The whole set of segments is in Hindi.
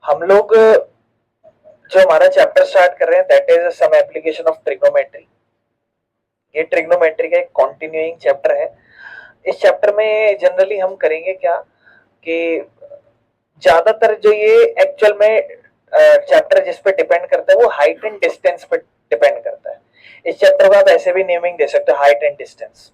हम लोग जो हमारा चैप्टर स्टार्ट कर रहे हैं that is some application of trigonometry. ये ट्रिग्नोमेट्री का एक कॉन्टिन्यूइंग चैप्टर है। इस चैप्टर में जनरली हम करेंगे क्या कि ज्यादातर जो ये एक्चुअल में चैप्टर जिस पे डिपेंड करता है वो हाइट एंड डिस्टेंस पे डिपेंड करता है। इस चैप्टर को आप ऐसे भी नेमिंग दे सकते हो, हाइट एंड डिस्टेंस,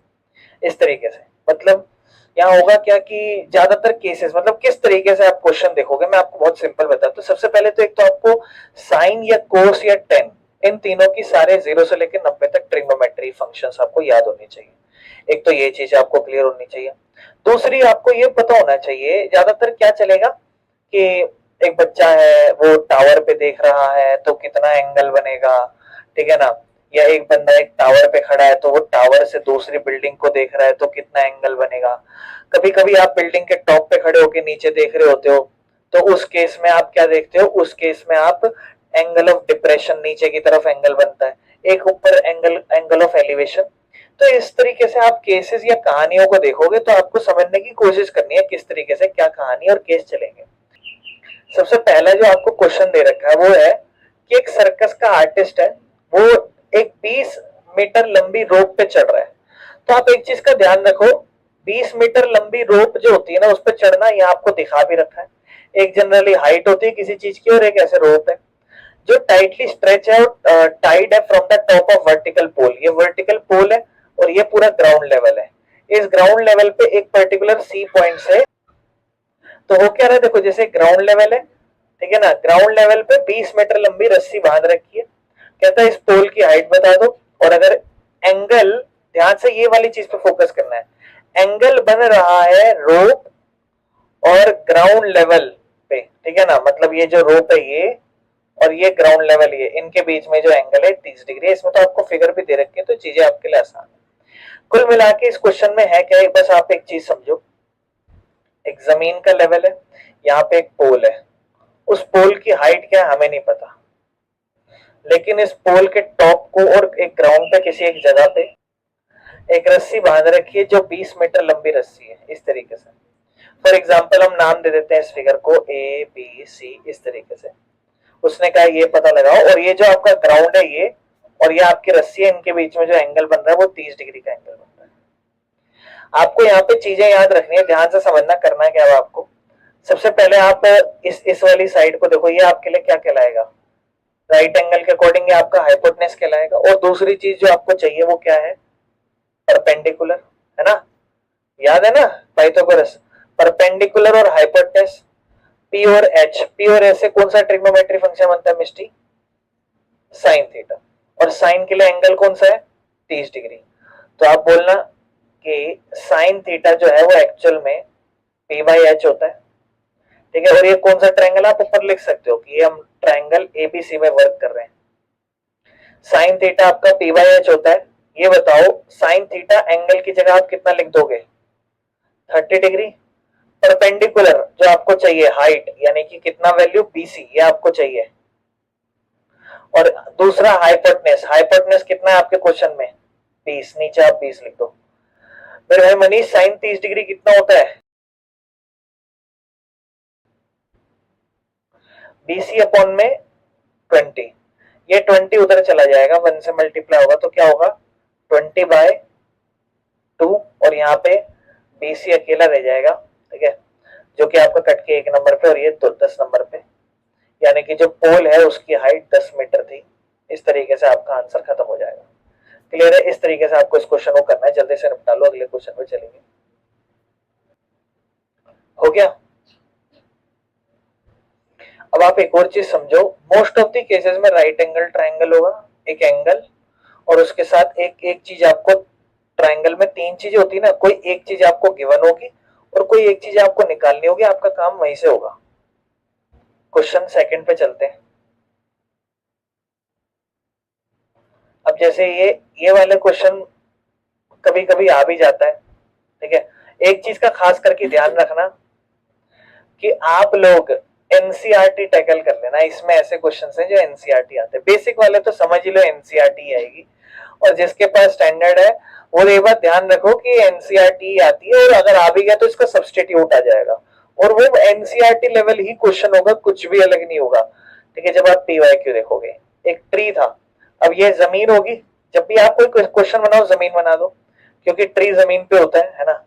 इस तरीके से। मतलब यहाँ होगा क्या कि ज्यादातर केसेस, मतलब किस तरीके से आप क्वेश्चन देखोगे, मैं आपको बहुत सिंपल बताता हूँ। तो सबसे पहले तो एक तो आपको साइन या कोस या टेन, इन तीनों की सारे 0 से लेकर 90 तक ट्रिग्नोमेट्री फंक्शंस आपको याद होनी चाहिए। एक तो ये चीज आपको क्लियर होनी चाहिए। दूसरी आपको ये पता होना चाहिए, ज्यादातर क्या चलेगा कि एक बच्चा है वो टावर पे देख रहा है तो कितना एंगल बनेगा, ठीक है ना। या एक बंदा एक टावर पे खड़ा है तो वो टावर से दूसरी बिल्डिंग को देख रहा है तो कितना एंगल बनेगा। कभी कभी आप बिल्डिंग के टॉप पे खड़े होके नीचे देख रहे होते हो तो उस केस में आप क्या देखते हो, उस केस में आप एंगल ऑफ डिप्रेशन, नीचे की तरफ एंगल बनता है, एक ऊपर एंगल, एंगल ऑफ एलिवेशन। तो इस तरीके से आप केसेस या कहानियों को देखोगे तो आपको समझने की कोशिश करनी है किस तरीके से क्या कहानी और केस चलेंगे। सबसे पहला जो आपको क्वेश्चन दे रखा है वो है कि एक सर्कस का आर्टिस्ट है, वो एक 20 मीटर लंबी रोप पे चढ़ रहा है। तो आप एक चीज का ध्यान रखो, 20 मीटर लंबी रोप जो होती है ना उस पर चढ़ना, ये आपको दिखा भी रखा है। एक जनरली हाइट होती है किसी चीज की और एक ऐसे रोप है जो टाइटली स्ट्रेच है और टाइड है from the top of vertical pole. ये वर्टिकल पोल है और ये पूरा ग्राउंड लेवल है। इस ग्राउंड लेवल पे एक पर्टिकुलर सी पॉइंट से, तो हो क्या रहा है देखो, जैसे ग्राउंड लेवल है, ठीक है ना, ग्राउंड लेवल पे 20 मीटर लंबी रस्सी बांध रखी है। कहता है इस पोल की हाइट बता दो, और अगर एंगल, ध्यान से ये वाली चीज पे फोकस करना है, एंगल बन रहा है रोप और ग्राउंड लेवल पे, ठीक है ना, मतलब ये जो रोप है ये और ये ग्राउंड लेवल ये, इनके बीच में जो एंगल है 30 डिग्री है। इसमें तो आपको फिगर भी दे रखी है तो चीजें आपके लिए आसान है। कुल मिला के इस क्वेश्चन में है क्या, बस आप एक चीज समझो, एक जमीन का लेवल है, यहाँ पे एक पोल है, उस पोल की हाइट क्या है हमें नहीं पता, लेकिन इस पोल के टॉप को और एक ग्राउंड पे किसी एक जगह पे एक रस्सी बांध रखी है जो 20 मीटर लंबी रस्सी है, इस तरीके से। फॉर एग्जाम्पल हम नाम दे देते हैं इस फिगर को ए बी सी, इस तरीके से। उसने कहा ये पता लगाओ, और ये जो आपका ग्राउंड है ये और ये आपकी रस्सी है, इनके बीच में जो एंगल बन रहा है वो 30 डिग्री का एंगल बन रहा है। आपको यहाँ पे चीजें याद रखनी है, ध्यान से समझना, करना क्या है आपको। सबसे पहले आप इस वाली साइड को देखो, ये आपके लिए क्या कहलाएगा, राइट एंगल के अकॉर्डिंग आपका हाइपोटेनस कहलाएगा। और दूसरी चीज जो आपको चाहिए वो क्या है, परपेंडिकुलर, है ना, याद है ना, पाइथागोरस। परपेंडिकुलर और हाइपोटेनस, पी और एच, पी और एच से कौन सा ट्रिग्नोमेट्री फंक्शन बनता है मिस्टी, साइन थीटा। और साइन के लिए एंगल कौन सा है, 30 डिग्री। तो आप बोलना कि साइन थीटा जो है वो एक्चुअल में पी बाई एच होता है, ठीक है। और ये कौन सा ट्रायंगल, आप ऊपर लिख सकते हो कि ये हम ट्रायंगल एबीसी में वर्क कर रहे हैं। साइन थीटा आपका पी बाई एच होता है। ये बताओ साइन थीटा एंगल की जगह आप कितना लिख दोगे, 30 डिग्री। परपेंडिकुलर जो आपको चाहिए हाइट, यानी कि कितना वैल्यू बीसी, ये आपको चाहिए। और दूसरा हाइपोटेनस, हाइपोटेनस कितना है आपके क्वेश्चन में, 20, नीचे आप 20 लिख दो। फिर भाई मनीष साइन 30 डिग्री कितना होता है, बीसी अपॉन में 20। ये 20 उधर चला जाएगा, 1 से मल्टीप्लाई होगा तो क्या होगा, 20/2, और यहाँ पे बीसी अकेला रह जाएगा, ठीक है, जो कि आपका कट के 1 नंबर पे और ये 10 नंबर पे, यानी कि जो पोल है उसकी हाइट 10 मीटर थी। इस तरीके से आपका आंसर खत्म हो जाएगा। क्लियर है, इस तरीके से आपको इस क्वेश्चन को करना है, जल्दी से निपटा लो, अगले क्वेश्चन पे चलेंगे। हो गया। अब आप एक और चीज समझो, मोस्ट ऑफ द केसेस में राइट एंगल ट्रायंगल होगा, एक एंगल, और उसके साथ एक एक चीज आपको, ट्रायंगल में 3 चीजें होती है ना, कोई एक चीज आपको गिवन होगी और कोई एक चीज आपको निकालनी होगी, आपका काम वहीं से होगा। क्वेश्चन सेकंड पे चलते हैं। अब जैसे ये वाले क्वेश्चन कभी कभी आ भी जाता है, ठीक है। एक चीज का खास करके ध्यान रखना कि आप लोग एनसीईआरटी टैकल कर लेना, इसमें ऐसे क्वेश्चंस हैं जो एनसीईआरटी आते हैं। बेसिक वाले तो समझ ही लो एनसीईआरटी आएगी, और जिसके पास स्टैंडर्ड है वो ये बात ध्यान रखो कि एनसीईआरटी आती है, और अगर आ भी गया तो इसका सब्सटीट्यूट आ जाएगा। और वो एनसीईआरटी लेवल ही क्वेश्चन होगा, कुछ भी अलग नहीं होगा। ठीक है, जब आप पीवाईक्यू देखोगे। एक ट्री था, अब ये जमीन होगी, जब भी आप कोई क्वेश्चन बनाओ जमीन बना दो, क्योंकि ट्री जमीन पे होता है ना।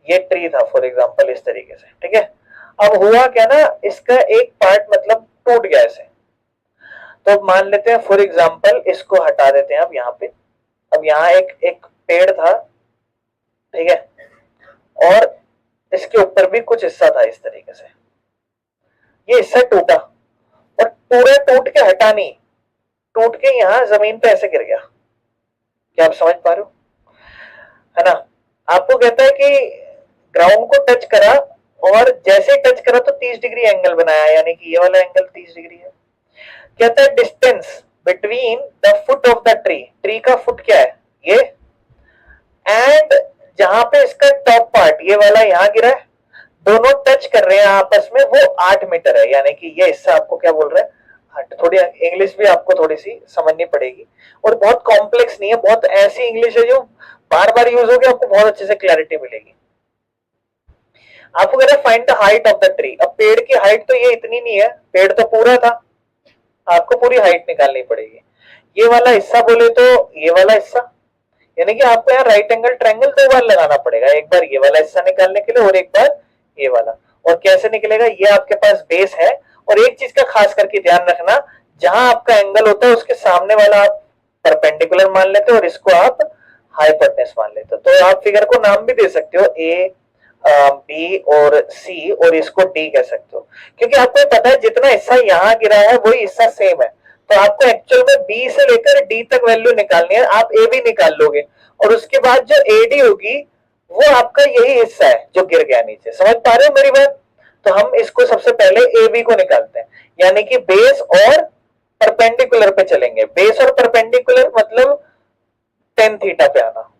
ये ट्री था फॉर एग्जांपल इस तरीके से, ठीक है। अब हुआ क्या ना, इसका एक पार्ट मतलब टूट गया ऐसे, तो मान लेते हैं फॉर एग्जांपल इसको हटा देते हैं अब यहाँ पे। अब यहाँ एक एक पेड़ था, ठीक है, और इसके ऊपर भी कुछ हिस्सा था इस तरीके से। ये हिस्सा टूटा और पूरा टूट के हटा नहीं, टूट के यहाँ जमीन पे ऐसे गिर गया। क्या आप समझ पा रहे हो, है ना। आपको कहता है कि ग्राउंड को टच करा और जैसे टच करा तो 30 डिग्री एंगल बनाया, यानी कि ये वाला एंगल 30 डिग्री है। कहता है distance between the foot of the tree, tree का फुट क्या है ये, एंड जहां पे इसका टॉप पार्ट ये वाला यहाँ गिरा है, दोनों टच कर रहे हैं आपस में, वो 8 मीटर है। यानी कि ये हिस्सा आपको क्या बोल रहा है, थोड़ी इंग्लिश भी आपको थोड़ी सी समझनी पड़ेगी, और बहुत कॉम्प्लेक्स नहीं है, बहुत ऐसी इंग्लिश है जो बार बार यूज होगी, आपको बहुत अच्छे से क्लैरिटी मिलेगी। आपको कह रहा है find the height of the tree. अब पेड़ की हाइट तो ये इतनी नहीं है, पेड़ तो पूरा था, आपको पूरी हाइट निकालनी पड़ेगी। ये वाला हिस्सा बोले तो ये वाला हिस्सा, यानी कि आपको यहाँ राइट एंगल ट्रायंगल 2 बार लगाना पड़ेगा, एक बार ये वाला हिस्सा निकालने के लिए और एक बार ये वाला। और कैसे निकलेगा, ये आपके पास बेस है, और एक चीज का खास करके ध्यान रखना, जहां आपका एंगल होता है उसके सामने वाला आप परपेंडिकुलर मान लेते हो और इसको आप हाइपोटेनस मान लेते हो। तो आप फिगर को नाम भी दे सकते हो, ए, बी और सी, और इसको डी कह सकते हो, क्योंकि आपको पता है जितना हिस्सा यहाँ गिरा है वही हिस्सा सेम है। तो आपको एक्चुअल में बी से लेकर डी तक वैल्यू निकालनी है, आप ए भी निकाल लोगे, और उसके बाद जो एडी होगी वो आपका यही हिस्सा है जो गिर गया नीचे। समझ पा रहे हो मेरी बात। तो हम इसको सबसे पहले ए बी को निकालते हैं, यानी कि बेस और परपेंडिकुलर पे चलेंगे। बेस और परपेंडिकुलर मतलब टेन थीटा पे आना,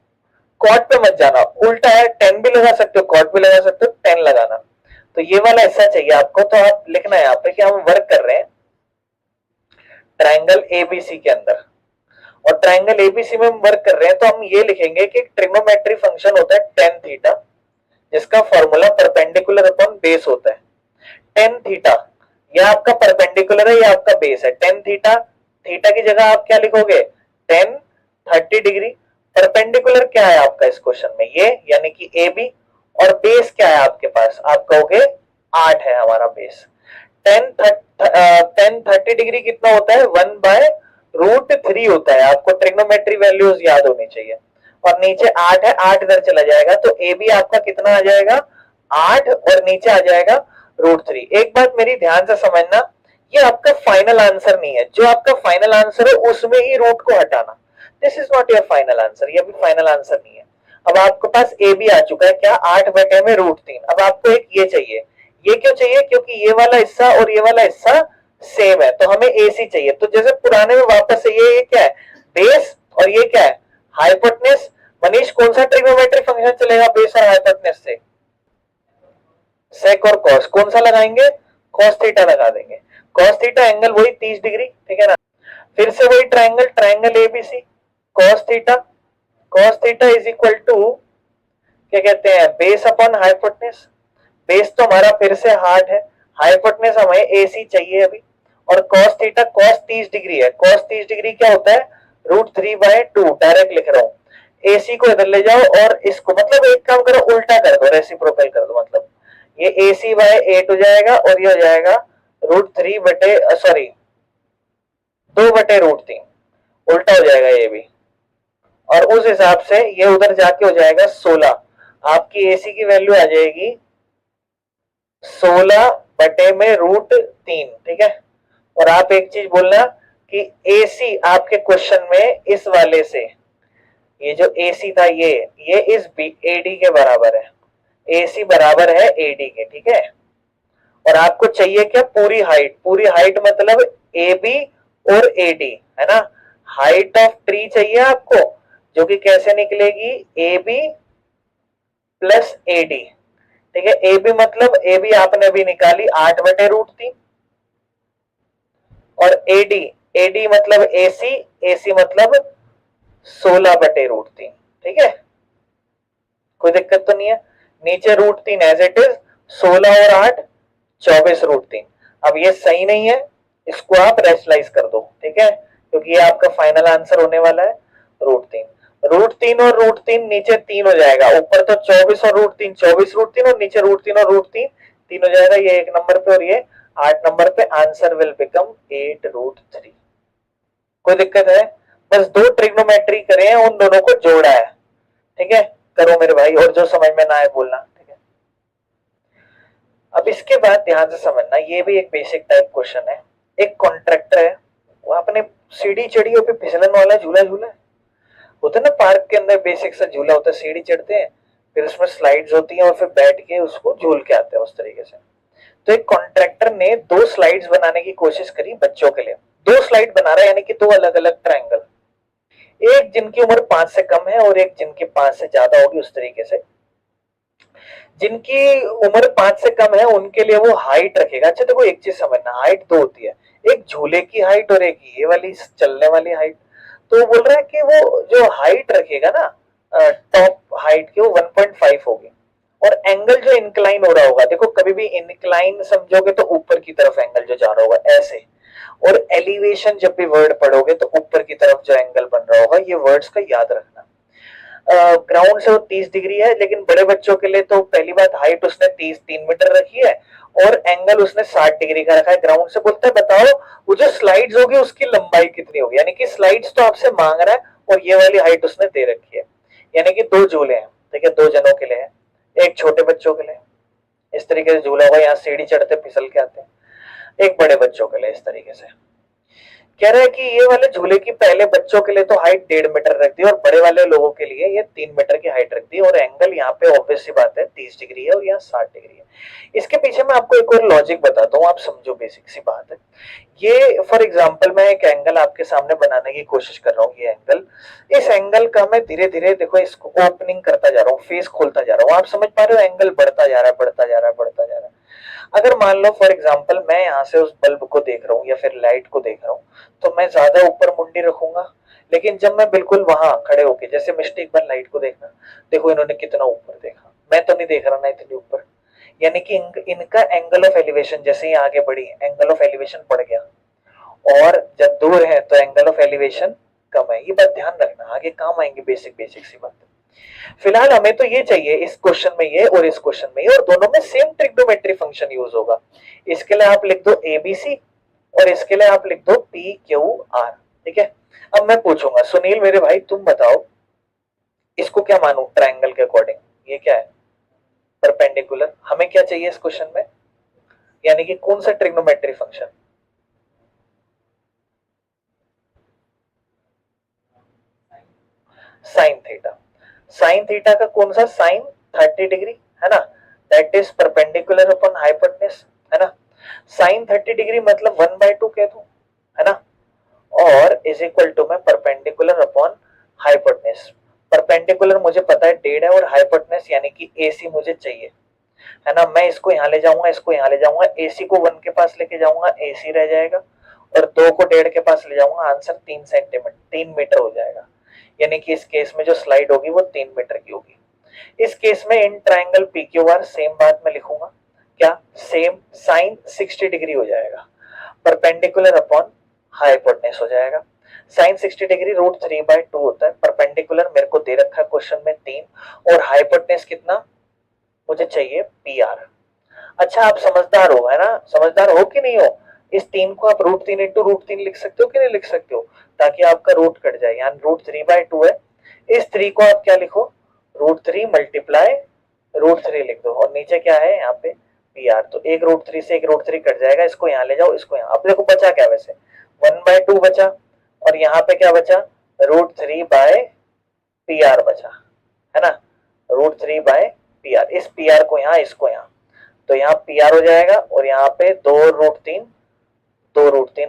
कॉट पे मत जाना, उल्टा है, 10 भी लगा सकते हो, कॉट भी लगा सकते हो, 10 लगाना। तो ये वाला हिस्सा चाहिए आपको, तो आप लिखना है यहाँ पे कि हम वर्क कर रहे हैं ट्रायंगल एबीसी के अंदर, और ट्रायंगल एबीसी में हम वर्क कर रहे हैं, तो हम ये लिखेंगे कि ट्रिग्नोमेट्री फंक्शन होता है टेन थीटा, जिसका फॉर्मूला परपेंडिकुलर अपॉन बेस होता है। टेन थीटा ये आपका परपेंडिकुलर है, ये आपका बेस है। टेन थीटा, थीटा की जगह आप क्या लिखोगे, 10 30 डिग्री। परपेंडिकुलर क्या है आपका इस क्वेश्चन में, ये यानी कि ए बी, और बेस क्या है आपके पास, आप कहोगे 8 है हमारा बेस। 10 30 डिग्री कितना होता है, 1/√3 होता है। आपको ट्रिग्नोमेट्री वैल्यूज याद होनी चाहिए। और नीचे 8 है, 8 इधर चला जाएगा, तो ए बी आपका कितना आ जाएगा 8, और नीचे आ जाएगा √3। एक बात मेरी ध्यान से समझना, ये आपका फाइनल आंसर नहीं है, जो आपका फाइनल आंसर है उसमें ही रूट को हटाना। This is not your final answer, ये भी फाइनल आंसर नहीं है। अब आपके पास ए बी आ चुका है, क्या 8/√3। अब आपको एक ये चाहिए, ये क्यों चाहिए, क्योंकि ये वाला हिस्सा और ये वाला हिस्सा सेम है, तो हमें ए सी चाहिए। तो जैसे पुराने में वापस से ये क्या है, बेस, और ये क्या है, हाइपोटेनस। मनीष कौन सा ट्रिग्नोमेट्री फंक्शन चलेगा बेस और हाइपोटेनस से, सेक और कॉस, कौन सा लगाएंगे, कॉस थीटा लगा देंगे। कॉस थीटा एंगल वही 30 डिग्री, ठीक है ना। फिर से वही triangle, triangle ABC, cos theta is equal to क्या कहते हैं, बेस अपॉन हाइपोटेनस। बेस तो हमारा फिर से 8 है, हाइपोटेनस हमें एसी चाहिए अभी, और कॉस थीटा, कॉस 30 डिग्री है, कॉस 30 डिग्री क्या होता है, √3/2, डायरेक्ट लिख रहा हूं। एसी को इधर ले जाओ और इसको, मतलब एक काम करो, उल्टा कर दो, रेसिप्रोकल कर दो, मतलब ये AC/8 हो जाएगा, और ये हो जाएगा √2/3, उल्टा हो जाएगा ये भी। और उस हिसाब से ये उधर जाके हो जाएगा 16। आपकी एसी की वैल्यू आ जाएगी 16/√3, ठीक है। और आप एक चीज बोलना कि एसी आपके क्वेश्चन में इस वाले से, ये जो एसी था ये इस एडी के बराबर है, एसी बराबर है एडी के, ठीक है। और आपको चाहिए क्या, पूरी हाइट, पूरी हाइट मतलब ए बी और एडी, है ना। हाइट ऑफ ट्री चाहिए आपको, जो कि कैसे निकलेगी, ए बी प्लस एडी, ठीक है। ए बी मतलब, ए बी आपने भी निकाली 8/√3, और एडी, एडी मतलब एसी, एसी मतलब 16/√3, ठीक है। कोई दिक्कत तो नहीं है। नीचे √3 एज इट इज, 16 और 8 24√3। अब ये सही नहीं है, इसको आप रेशनलाइज कर दो, ठीक है, क्योंकि ये आपका फाइनल आंसर होने वाला है √3। √3 और √3 नीचे 3 हो जाएगा, ऊपर तो 24 और √3 24√3 और नीचे √3 और √3 3 हो जाएगा, ये 1 नंबर पे और ये 8 नंबर पे। Answer will become 8√3। कोई दिक्कत है? बस दो ट्रिग्नोमेट्री करे हैं, उन दोनों को जोड़ा है, ठीक है, करो मेरे भाई, और जो समझ में ना आए बोलना, ठीक है। अब इसके बाद ध्यान से समझना, ये भी एक बेसिक टाइप क्वेश्चन है। एक कॉन्ट्रैक्टर है, वो अपने सीढ़ी चढ़ी हो पे फिसलन वाला झूला झूला है, होता है ना पार्क के अंदर बेसिक सा झूला होता है, सीढ़ी चढ़ते हैं, फिर उसमें स्लाइड्स होती हैं और फिर बैठ के उसको झूल के आते हैं उस तरीके से। तो एक कॉन्ट्रैक्टर ने दो स्लाइड्स बनाने की कोशिश करी बच्चों के लिए। दो स्लाइड बना रहा है, यानी कि दो अलग अलग ट्रायंगल, एक जिनकी उम्र 5 से कम है और एक जिनकी 5 से ज्यादा होगी, उस तरीके से। जिनकी उम्र 5 से कम है उनके लिए वो हाइट रखेगा। अच्छा देखो, एक चीज समझना, हाइट दो होती है, एक झूले की हाइट और एक ये वाली चलने वाली हाइट। तो वो बोल रहा है कि वो जो हाइट रखेगा ना, टॉप हाइट की, वो 1.5 होगी, और एंगल जो इंक्लाइन हो रहा होगा, देखो कभी भी इंक्लाइन समझोगे तो ऊपर की तरफ एंगल जो जा रहा होगा ऐसे, और एलिवेशन जब भी वर्ड पढ़ोगे तो ऊपर की तरफ जो एंगल बन रहा होगा, ये वर्ड्स का याद रखना। ग्राउंड से वो 30 डिग्री है, लेकिन बड़े बच्चों के लिए तो पहली बात हाइट उसने 3 मीटर रखी है और एंगल उसने 60 डिग्री का रखा है। ग्राउंड से बोलता है बताओ वो जो स्लाइड्स होगी उसकी लंबाई कितनी होगी, यानी कि स्लाइड्स तो आपसे मांग रहा है और ये वाली हाइट उसने दे रखी है, यानी कि दो झूले हैं, ठीक है, दो जनों के लिए है, एक छोटे बच्चों के लिए इस तरीके से झूला होगा, यहाँ सीढ़ी चढ़ते फिसल के आते हैं, एक बड़े बच्चों के लिए इस तरीके से। कह रहा है कि ये वाले झूले की पहले बच्चों के लिए तो हाइट 1.5 मीटर रख दी और बड़े वाले लोगों के लिए ये 3 मीटर की हाइट रख दी, और एंगल यहाँ पे ऑब्वियस सी बात है 30 डिग्री है और यहाँ 60 डिग्री है। इसके पीछे मैं आपको एक और लॉजिक बताता हूँ, आप समझो, बेसिक सी बात है। ये फॉर एग्जाम्पल मैं एक एंगल आपके सामने बनाने की कोशिश कर रहा हूँ, ये एंगल, इस एंगल का मैं धीरे धीरे देखो इसको ओपनिंग करता जा रहा हूँ, फेस खोलता जा रहा हूँ, आप समझ पा रहे हो, एंगल बढ़ता जा रहा है, बढ़ता जा रहा है, बढ़ता जा रहा है। अगर मान लो फॉर एग्जाम्पल मैं यहाँ से उस बल्ब को देख रहा हूँ या फिर लाइट को देख रहा हूँ, तो मैं ज्यादा ऊपर मुंडी रखूंगा, लेकिन जब मैं बिल्कुल वहां खड़े होके, जैसे मिस्टेक बन लाइट को देखना, देखो इन्होंने कितना ऊपर देखा, मैं तो नहीं देख रहा ना इतनी ऊपर, यानी कि इनका एंगल ऑफ एलिवेशन जैसे ही आगे बढ़ी एंगल ऑफ एलिवेशन बढ़ गया, और जब दूर है तो एंगल ऑफ एलिवेशन कम है। ये बात ध्यान रखना, आगे काम आएंगे, बेसिक बेसिक सी बात। फिलहाल हमें तो ये चाहिए इस क्वेश्चन में ये और इस क्वेश्चन में ये, और दोनों में सेम ट्रिग्नोमेट्री फंक्शन यूज होगा। इसके लिए आप लिख दो एबीसी और इसके लिए आप लिख दो पी क्यू आर, ठीक है। अब मैं पूछूंगा सुनील मेरे भाई तुम बताओ इसको क्या मानूं ट्रायंगल के अकॉर्डिंग, ये क्या है परपेंडिकुलर, हमें क्या चाहिए इस क्वेश्चन में, यानी कि कौन सा trigonometry function? Sine theta. Sine theta का कौन सा साइन? 30 डिग्री, है ना, that is perpendicular upon hypotenuse, है ना। साइन 30 डिग्री मतलब 1/2 कह दूं, है ना, और इज इक्वल टू में परपेंडिकुलर अपॉन हाइपोटेन्यूज। परपेंडिकुलर मुझे पता है 1.5 है और हाइपोटेन्यूज यानी कि AC मुझे चाहिए, है ना। मैं इसको यहाँ ले जाऊंगा, इसको यहाँ ले जाऊंगा, AC को 1 के पास लेके जाऊंगा, AC रह जाएगा, और 2 को 1.5 के पास ले जाऊंगा, आंसर 3 सेंटीमीटर 3 मीटर हो जाएगा। यानी कि इस केस में जो स्लाइड होगी वो 3 मीटर की होगी। इस केस में इन ट्रायंगल PQR सेम बात मैं लिखूंगा, क्या सेम साइन 60 डिग्री हो जाएगा, परपेंडिकुलर अपॉन हाइपोटेन्यूज हो जाएगा। साइन 60 डिग्री √3/2 होता है, परपेंडिकुलर मेरे को दे रखा है क्वेश्चन में 3, और हाइपोटेन्यूज कितना मुझे चाहिए PR। अच्छा आप समझदार हो, है ना, समझदार हो कि नहीं हो? इस 3 को आप √3 इंटू √3 लिख सकते हो कि नहीं लिख सकते हो, ताकि आपका रूट कट जाए, यहाँ √3/2 है, इस 3 को आप क्या लिखो, √3 मल्टीप्लाई √3 लिख दो, और नीचे क्या है यहाँ पे PR, तो एक √3 से एक √3 कट जाएगा, इसको यहाँ ले जाओ, इसको यहाँ, अब देखो बचा क्या, वैसे 1/2 बचा, और यहाँ पे क्या बचा, √3/PR बचा, है ना, √3/PR, इस PR को यहाँ, इसको यहाँ, तो यहाँ PR हो जाएगा, और यहाँ पे 2√3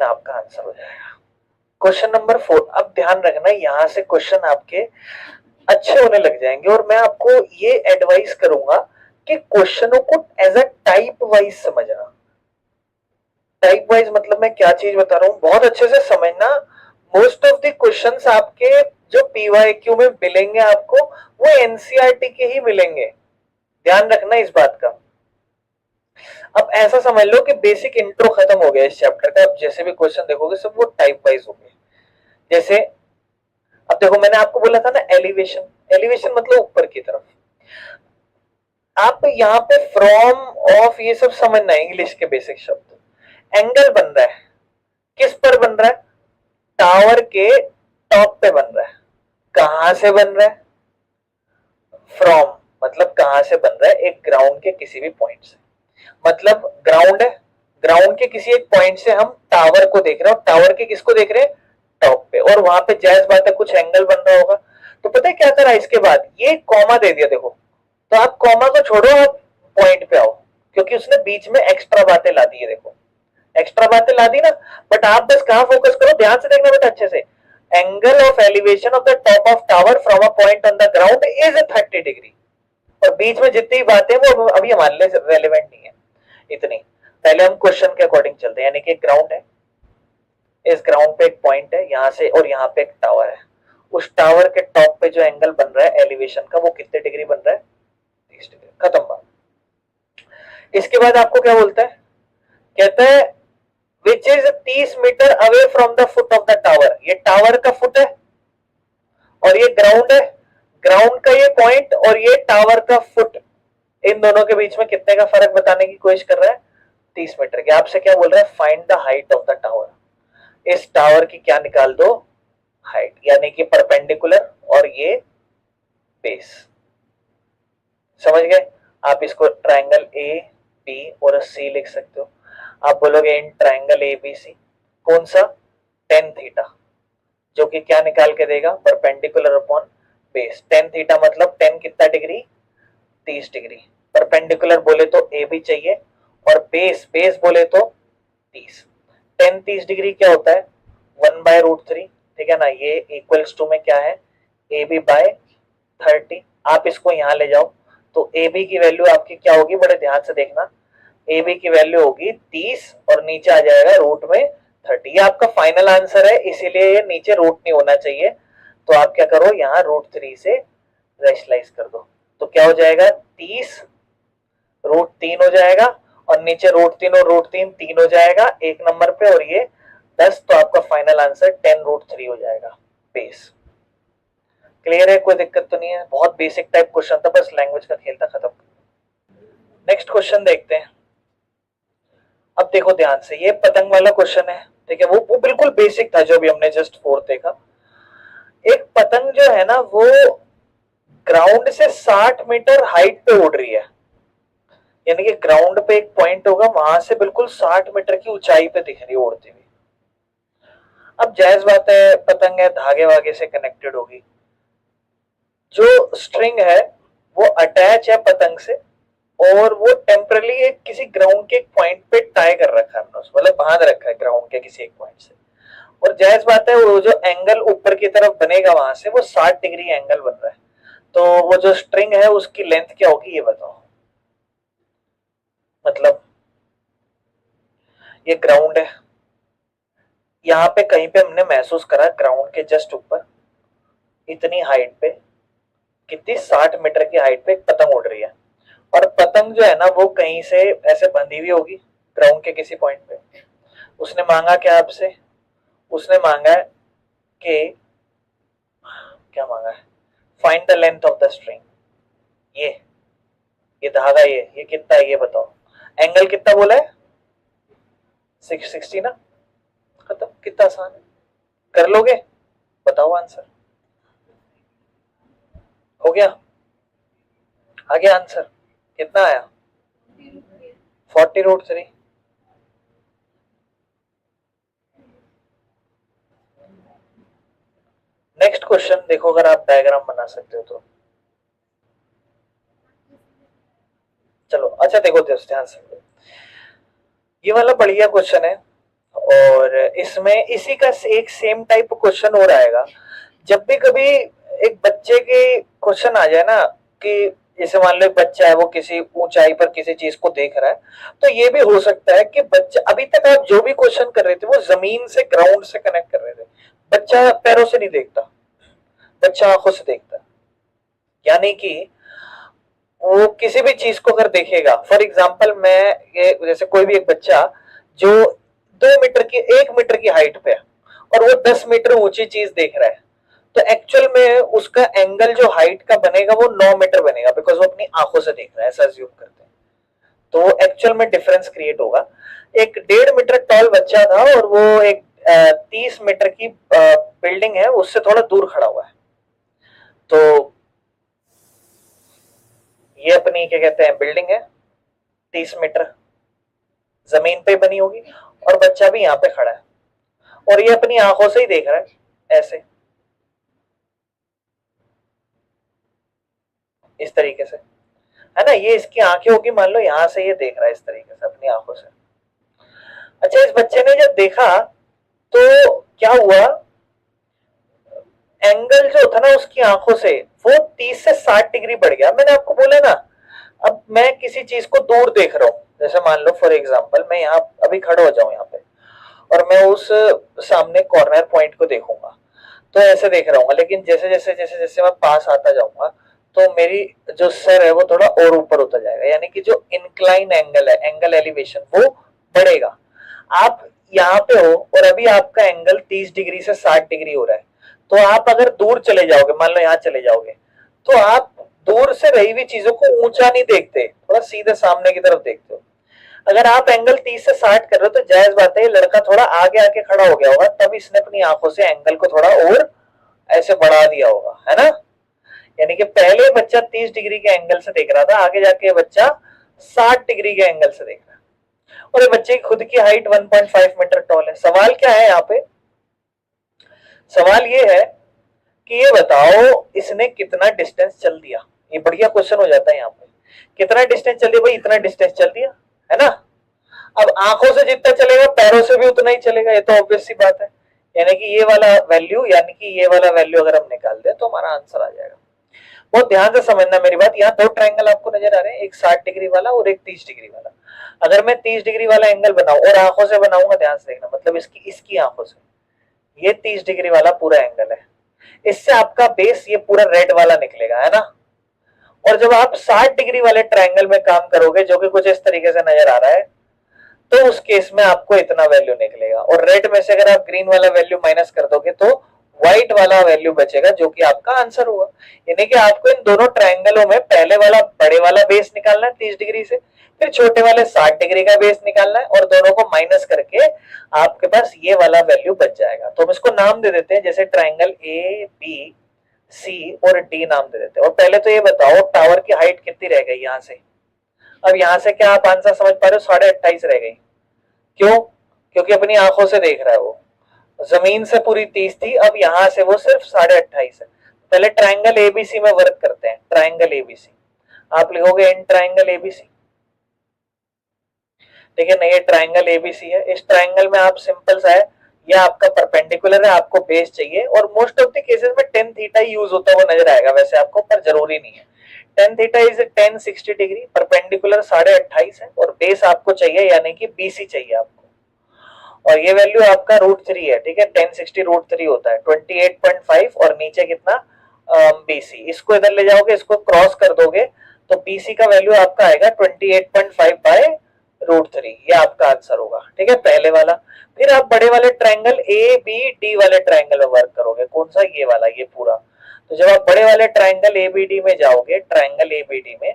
आपका आंसर हो जाएगा। Question number 4। अब ध्यान रखना, यहां से क्वेश्चन आपके अच्छे होने लग जाएंगे, और मैं आपको ये एडवाइस करूंगा कि क्वेश्चनों को एज अ टाइप वाइज समझना। टाइप वाइज मतलब मैं क्या चीज बता रहा हूं, बहुत अच्छे से समझना। मोस्ट ऑफ द क्वेश्चंस आपके जो PYQ में मिलेंगे आपको, वो NCERT के ही मिलेंगे, ध्यान रखना इस बात का। अब ऐसा समझ लो कि बेसिक इंट्रो खत्म हो गया इस चैप्टर का। अब जैसे भी क्वेश्चन देखोगे सब वो टाइप वाइज होंगे। जैसे अब देखो मैंने आपको बोला था ना एलिवेशन, एलिवेशन मतलब ऊपर की तरफ। आप यहाँ पे फ्रॉम, ऑफ, ये सब समझना है इंग्लिश के बेसिक शब्द। एंगल बन रहा है, किस पर बन रहा है? टावर के टॉप पे बन रहा है। कहां से बन रहा है? फ्रॉम मतलब कहां से बन रहा है? एक ग्राउंड के किसी भी पॉइंट से। मतलब ग्राउंड है, ग्राउंड के किसी एक पॉइंट से हम टावर को देख रहे हैं, और टावर के किसको देख रहे हैं? टॉप पे। और वहां पे जायज बात है कुछ एंगल बन रहा होगा। तो पता है क्या करा इसके बाद? ये कॉमा दे दिया देखो। तो आप कॉमा को छोड़ो, आप पॉइंट पे आओ, क्योंकि उसने बीच में एक्स्ट्रा बातें ला दी है देखो। एक्स्ट्रा बातें ला दी ना। बट आप बस कहां फोकस करो, ध्यान से देखना बेटा अच्छे से। Angle of elevation of the top of tower from a point on the ground is 30 degree. और बीच में जितनी बातें वो अभी हमारे लिए रेलिवेंट नहीं है इतनी। पहले हम क्वेश्चन के अकॉर्डिंग चलते हैं। यानी कि ग्राउंड है, इस ग्राउंड पे एक पॉइंट है यहां से, और यहाँ पे एक टावर है। उस टावर के टॉप पे जो एंगल बन रहा है एलिवेशन का, वो कितने डिग्री बन रहा है? 30 डिग्री। खत्म बात। इसके बाद आपको क्या बोलता है? कहता है which is 30 metre away from the foot of the tower. ये टावर का फुट है और ये ग्राउंड है। ग्राउंड का ये पॉइंट और ये टावर का फुट, इन दोनों के बीच में कितने का फर्क बताने की कोशिश कर रहा है? 30 मीटर की। आपसे क्या बोल रहा है? Find the height of the tower. इस टावर की क्या निकाल दो? हाइट, यानी कि परपेंडिकुलर और ये बेस। समझ गए? आप इसको ट्रायंगल ए बी और सी लिख सकते हो। आप बोलोगे इन ट्रायंगल ए बी सी कौन सा? टेन थीटा, जो कि क्या निकाल के देगा? Perpendicular upon base. Tan theta मतलब टेन कितना डिग्री? 30 डिग्री। परपेंडिकुलर बोले तो ए भी चाहिए, और बेस बेस बोले तो 30। टेन 30 डिग्री क्या होता है? 1/√3। ठीक है ना? ये इक्वल्स टू में क्या है? A B by 30। आप इसको यहां ले जाओ तो ए बी की वैल्यू आपकी क्या होगी? बड़े ध्यान से देखना। ए बी की वैल्यू होगी 30 और नीचे आ जाएगा रूट में 30। ये आपका फाइनल आंसर है, इसीलिए ये नीचे रूट नहीं होना चाहिए। तो आप क्या करो, यहाँ √3 से रेशलाइज कर दो। तो क्या हो जाएगा? 30 √3 हो जाएगा, और नीचे √3 और √3 3 हो जाएगा एक नंबर पे, और ये 10। तो आपका फाइनल आंसर 10√3 हो जाएगा बेस। क्लियर है? कोई दिक्कत तो नहीं है? बहुत बेसिक टाइप क्वेश्चन था, बस लैंग्वेज का खेल था, खत्म। नेक्स्ट क्वेश्चन देखते हैं। अब देखो ध्यान से, ये पतंग वाला क्वेश्चन है। ठीक है, वो बिल्कुल बेसिक था जो भी हमने जस्ट फोर देखा। एक पतंग जो है ना वो ग्राउंड से 60 मीटर हाइट पे उड़ रही है। यानी कि ग्राउंड पे एक पॉइंट होगा, वहां से बिल्कुल 60 मीटर की ऊंचाई पे दिख रही है उड़ती हुई। अब जायज बात है, पतंग है, धागे वागे से कनेक्टेड होगी। जो स्ट्रिंग है वो अटैच है पतंग से, और वो टेम्परली एक किसी ग्राउंड के एक पॉइंट पे टाई कर रखा है, मतलब बांध रखा है ग्राउंड के किसी एक पॉइंट से। और जायज बात है वो जो एंगल ऊपर की तरफ बनेगा वहां से, वो 60 डिग्री एंगल बन रहा है। तो वो जो स्ट्रिंग है उसकी लेंथ क्या होगी ये बताओ। मतलब ये ग्राउंड है, यहाँ पे कहीं पे हमने महसूस करा ग्राउंड के जस्ट ऊपर इतनी हाइट पे, कितनी 60 मीटर की हाइट पे एक पतंग उड़ रही है। और पतंग जो है ना वो कहीं से ऐसे बंधी हुई होगी ग्राउंड के किसी पॉइंट पे। उसने मांगा क्या आपसे? उसने मांगा है कि, क्या मांगा है? Find the length of the string. ये धागा, ये कितना है ये बताओ। एंगल कितना बोला है? 660 ना। खत्म, कितना आसान है, कर लोगे? बताओ आंसर। हो गया? आ गया आंसर? कितना आया? 40√3। नेक्स्ट क्वेश्चन देखो, अगर आप डायग्राम बना सकते हो तो। चलो अच्छा देखो दोस्त ध्यान से, ये वाला बढ़िया क्वेश्चन है। और इसमें इसी का एक सेम टाइप क्वेश्चन हो रहेगा। जब भी कभी एक बच्चे के क्वेश्चन आ जाए ना, कि जैसे मान लो एक बच्चा है वो किसी ऊंचाई पर किसी चीज को देख रहा है, तो ये भी हो सकता है कि बच्चा, अभी तक आप जो भी क्वेश्चन कर रहे थे वो जमीन से ग्राउंड से कनेक्ट कर रहे थे। बच्चा पैरों से नहीं देखता, बच्चा आंखों से देखता है। यानी कि वो किसी भी चीज को अगर देखेगा, फॉर एग्जाम्पल मैं ये जैसे कोई भी एक बच्चा जो 2 मीटर की 1 मीटर की हाइट पे है और वो 10 मीटर ऊंची चीज देख रहा है, तो एक्चुअल में उसका एंगल जो हाइट का बनेगा वो 9 मीटर बनेगा, बिकॉज वो अपनी आंखों से देख रहा है, ऐसा अज्यूम करते हैं। तो एक्चुअल में डिफरेंस क्रिएट होगा। एक 1.5 मीटर टॉल बच्चा था और वो एक 30 मीटर की बिल्डिंग है उससे थोड़ा दूर खड़ा हुआ है, तो ये अपनी क्या कहते हैं बिल्डिंग है 30 मीटर जमीन पे बनी होगी, और बच्चा भी यहाँ पे खड़ा है और ये अपनी आंखों से ही देख रहा है ऐसे, इस तरीके से, है ना। ये इसकी आंखें होगी, मान लो यहाँ से ये देख रहा है इस तरीके से अपनी आंखों से। अच्छा, इस बच्चे ने जब देखा तो क्या हुआ, एंगल जो था ना उसकी आंखों से वो 30 से 60 डिग्री बढ़ गया। मैंने आपको बोला ना, अब मैं किसी चीज को दूर देख रहा हूँ, जैसे मान लो फॉर एग्जांपल मैं यहाँ अभी खड़ा हो जाऊं यहाँ पे और मैं उस सामने कॉर्नर पॉइंट को देखूंगा, तो ऐसे देख रहा हूँ, लेकिन जैसे जैसे जैसे जैसे मैं पास आता जाऊंगा तो मेरी जो सर है वो थोड़ा और ऊपर होता जाएगा, यानी कि जो इंक्लाइन एंगल है, एंगल एलिवेशन, वो बढ़ेगा। आप यहाँ पे हो और अभी आपका एंगल 30 डिग्री से 60 डिग्री हो रहा है, तो आप अगर दूर चले जाओगे, मान लो यहाँ चले जाओगे, तो आप दूर से रही हुई चीजों को ऊंचा नहीं देखते, थोड़ा सीधे सामने की तरफ देखते हो। अगर आप एंगल 30 से 60 कर रहे हो तो जायज बात है ये लड़का थोड़ा आगे आके खड़ा हो गया होगा, तब इसने अपनी आंखों से एंगल को थोड़ा और ऐसे बढ़ा दिया होगा, है ना। यानी कि पहले बच्चा 30 डिग्री के एंगल से देख रहा था, आगे जाके बच्चा 60 डिग्री के एंगल से देख रहा है। और ये बच्चे की खुद की हाइट 1.5 मीटर टॉल है। सवाल क्या है यहाँ पे, सवाल ये है कि ये बताओ इसने कितना डिस्टेंस चल दिया। ये बढ़िया क्वेश्चन हो जाता है यहाँ पे, कितना डिस्टेंस चल दिया भाई, इतना डिस्टेंस चल दिया, है ना। अब आंखों से जितना चलेगा पैरों से भी उतना ही चलेगा, ये तो ऑब्वियस सी बात है। यानी कि ये वाला वैल्यू, यानी कि ये वाला वैल्यू अगर हम निकाल दें तो हमारा आंसर आ जाएगा। बहुत ध्यान से समझना मेरी बात, यहाँ दो ट्रायंगल आपको नजर आ रहे हैं, एक 60 डिग्री वाला और एक 30 डिग्री वाला। अगर मैं 30 डिग्री वाला एंगल बनाऊं और आंखों से बनाऊंगा, ध्यान से देखना, मतलब इसकी इसकी आंखों से, ये 30 डिग्री वाला पूरा एंगल है, इससे आपका बेस ये पूरा रेड वाला निकलेगा, है ना। और जब आप 60 डिग्री वाले ट्रायंगल में काम करोगे जो कि कुछ इस तरीके से नजर आ रहा है, तो उस केस में आपको इतना वैल्यू निकलेगा, और रेड में से अगर आप ग्रीन वाला वैल्यू माइनस कर दोगे तो व्हाइट वाला वैल्यू बचेगा जो कि आपका आंसर होगा। यानी कि आपको इन दोनों ट्रायंगलों में पहले वाला बड़े वाला बेस निकालना है 30 डिग्री से, फिर छोटे वाले 60 डिग्री का बेस निकालना है, और दोनों को माइनस करके आपके पास ये वाला वैल्यू बच जाएगा। तो हम इसको नाम दे देते हैं, जैसे ट्रायंगल ए बी सी और डी नाम दे देते हैं। और पहले तो ये बताओ टावर की हाइट कितनी रह गई यहाँ से, अब यहाँ से क्या आप आंसर समझ पा रहे हो, 28.5 रह गई। क्यों, क्योंकि अपनी आंखों से देख रहा है वो, जमीन से पूरी 30 थी, अब यहां से वो सिर्फ 28.5 है। पहले ट्राइंगल एबीसी में वर्क करते हैं, ट्राइंगल एबीसी आप लिखोगे इन ट्राइंगल एबीसी, देखिए ना ये ट्राइंगल एबीसी है। इस ट्राइंगल में आप सिंपल सा है, ये आपका परपेंडिकुलर है, आपको बेस चाहिए, और मोस्ट ऑफ द केसेस में टेन थीटा यूज होता हुआ नजर आएगा वैसे आपको, पर जरूरी नहीं है। Ten theta is 1060 degree, perpendicular 28.5 है, और बेस आपको चाहिए यानी कि बीसी चाहिए आपको, और ये वैल्यू आपका √3 है, ठीक है। 1060 √3 होता है 28.5, और नीचे कितना बीसी, इसको इधर ले जाओगे, इसको क्रॉस कर दोगे तो बीसी का वैल्यू आपका आएगा 28.5 बाय √3, ये आपका आंसर होगा, ठीक है, पहले वाला। फिर आप बड़े वाले ट्रायंगल ए बी डी वाले ट्रायंगल में वर्क करोगे, कौन सा, ये वाला, ये पूरा। तो जब आप बड़े वाले ट्रायंगल ए बी डी में जाओगे, ट्रायंगल ए बी डी में,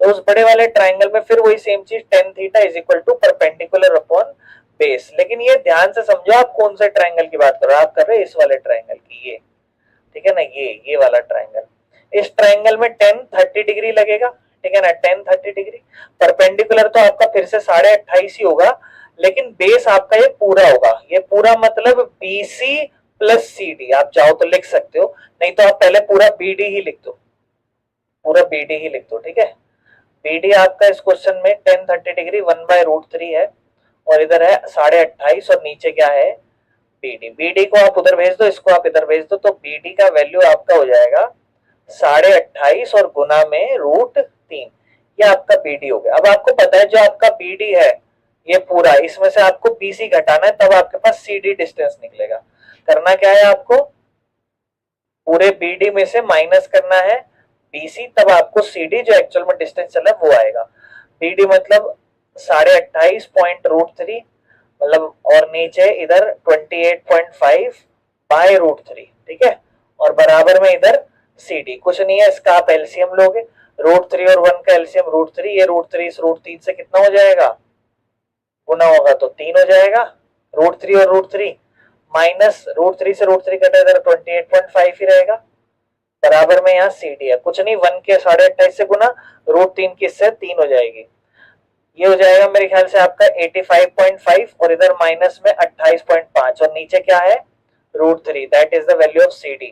तो उस बड़े वाले ट्रायंगल में फिर वही सेम चीज, tan theta is equal to perpendicular upon base. लेकिन ये ध्यान से समझो आप कौन से ट्रायंगल की बात कर रहे हो, आप कर रहे हो इस वाले ट्रायंगल की, ये, ठीक है ना, ये वाला ट्रायंगल। इस ट्रायंगल में 1030 डिग्री लगेगा, ठीक है ना, 1030 डिग्री। परपेंडिकुलर तो आपका फिर से 28.5 ही होगा, लेकिन बेस आपका ये पूरा होगा, ये पूरा मतलब बीसी प्लस सी डी, आप चाहो तो लिख सकते हो, नहीं तो आप पहले पूरा बीडी ही लिख दो, पूरा बीडी ही लिख दो, ठीक है। बीडी आपका इस क्वेश्चन में 1030 डिग्री 1/√3 है, और इधर है 28.5, और नीचे क्या है, बीडी। बीडी को आप उधर भेज दो, इसको आप इधर भेज दो, तो बीडी का वैल्यू आपका हो जाएगा 28.5 और गुना में √3, ये आपका बीडी हो गया। अब आपको पता है जो आपका बीडी है ये पूरा, इसमें से आपको बीसी घटाना है, तब आपके पास सीडी डिस्टेंस निकलेगा। करना क्या है आपको, पूरे बीडी में से माइनस करना है BC, तब आपको CD जो एक्चुअल में डिस्टेंस चला है वो आएगा। BD मतलब 28.3 मतलब, और नीचे इधर 28.5 बाय √3, ठीक है, और बराबर में इधर CD। कुछ नहीं है, इसका आप एलसीएम लोगे, √3 और 1 का एलसीएम √3, ये √3 इस √3 से कितना हो जाएगा, गुना होगा तो 3 हो जाएगा, √3 और √3 माइनस √3 से √3 कटे इधर 28.5 ही रहेगा, बराबर में यहाँ CD है। कुछ नहीं, 1 के 28.5 से गुना √3 की इससे 3 हो जाएगी, ये हो जाएगा मेरे ख्याल से आपका 85.5 और इधर माइनस में 28.5 और नीचे क्या है √3, that is the value of CD।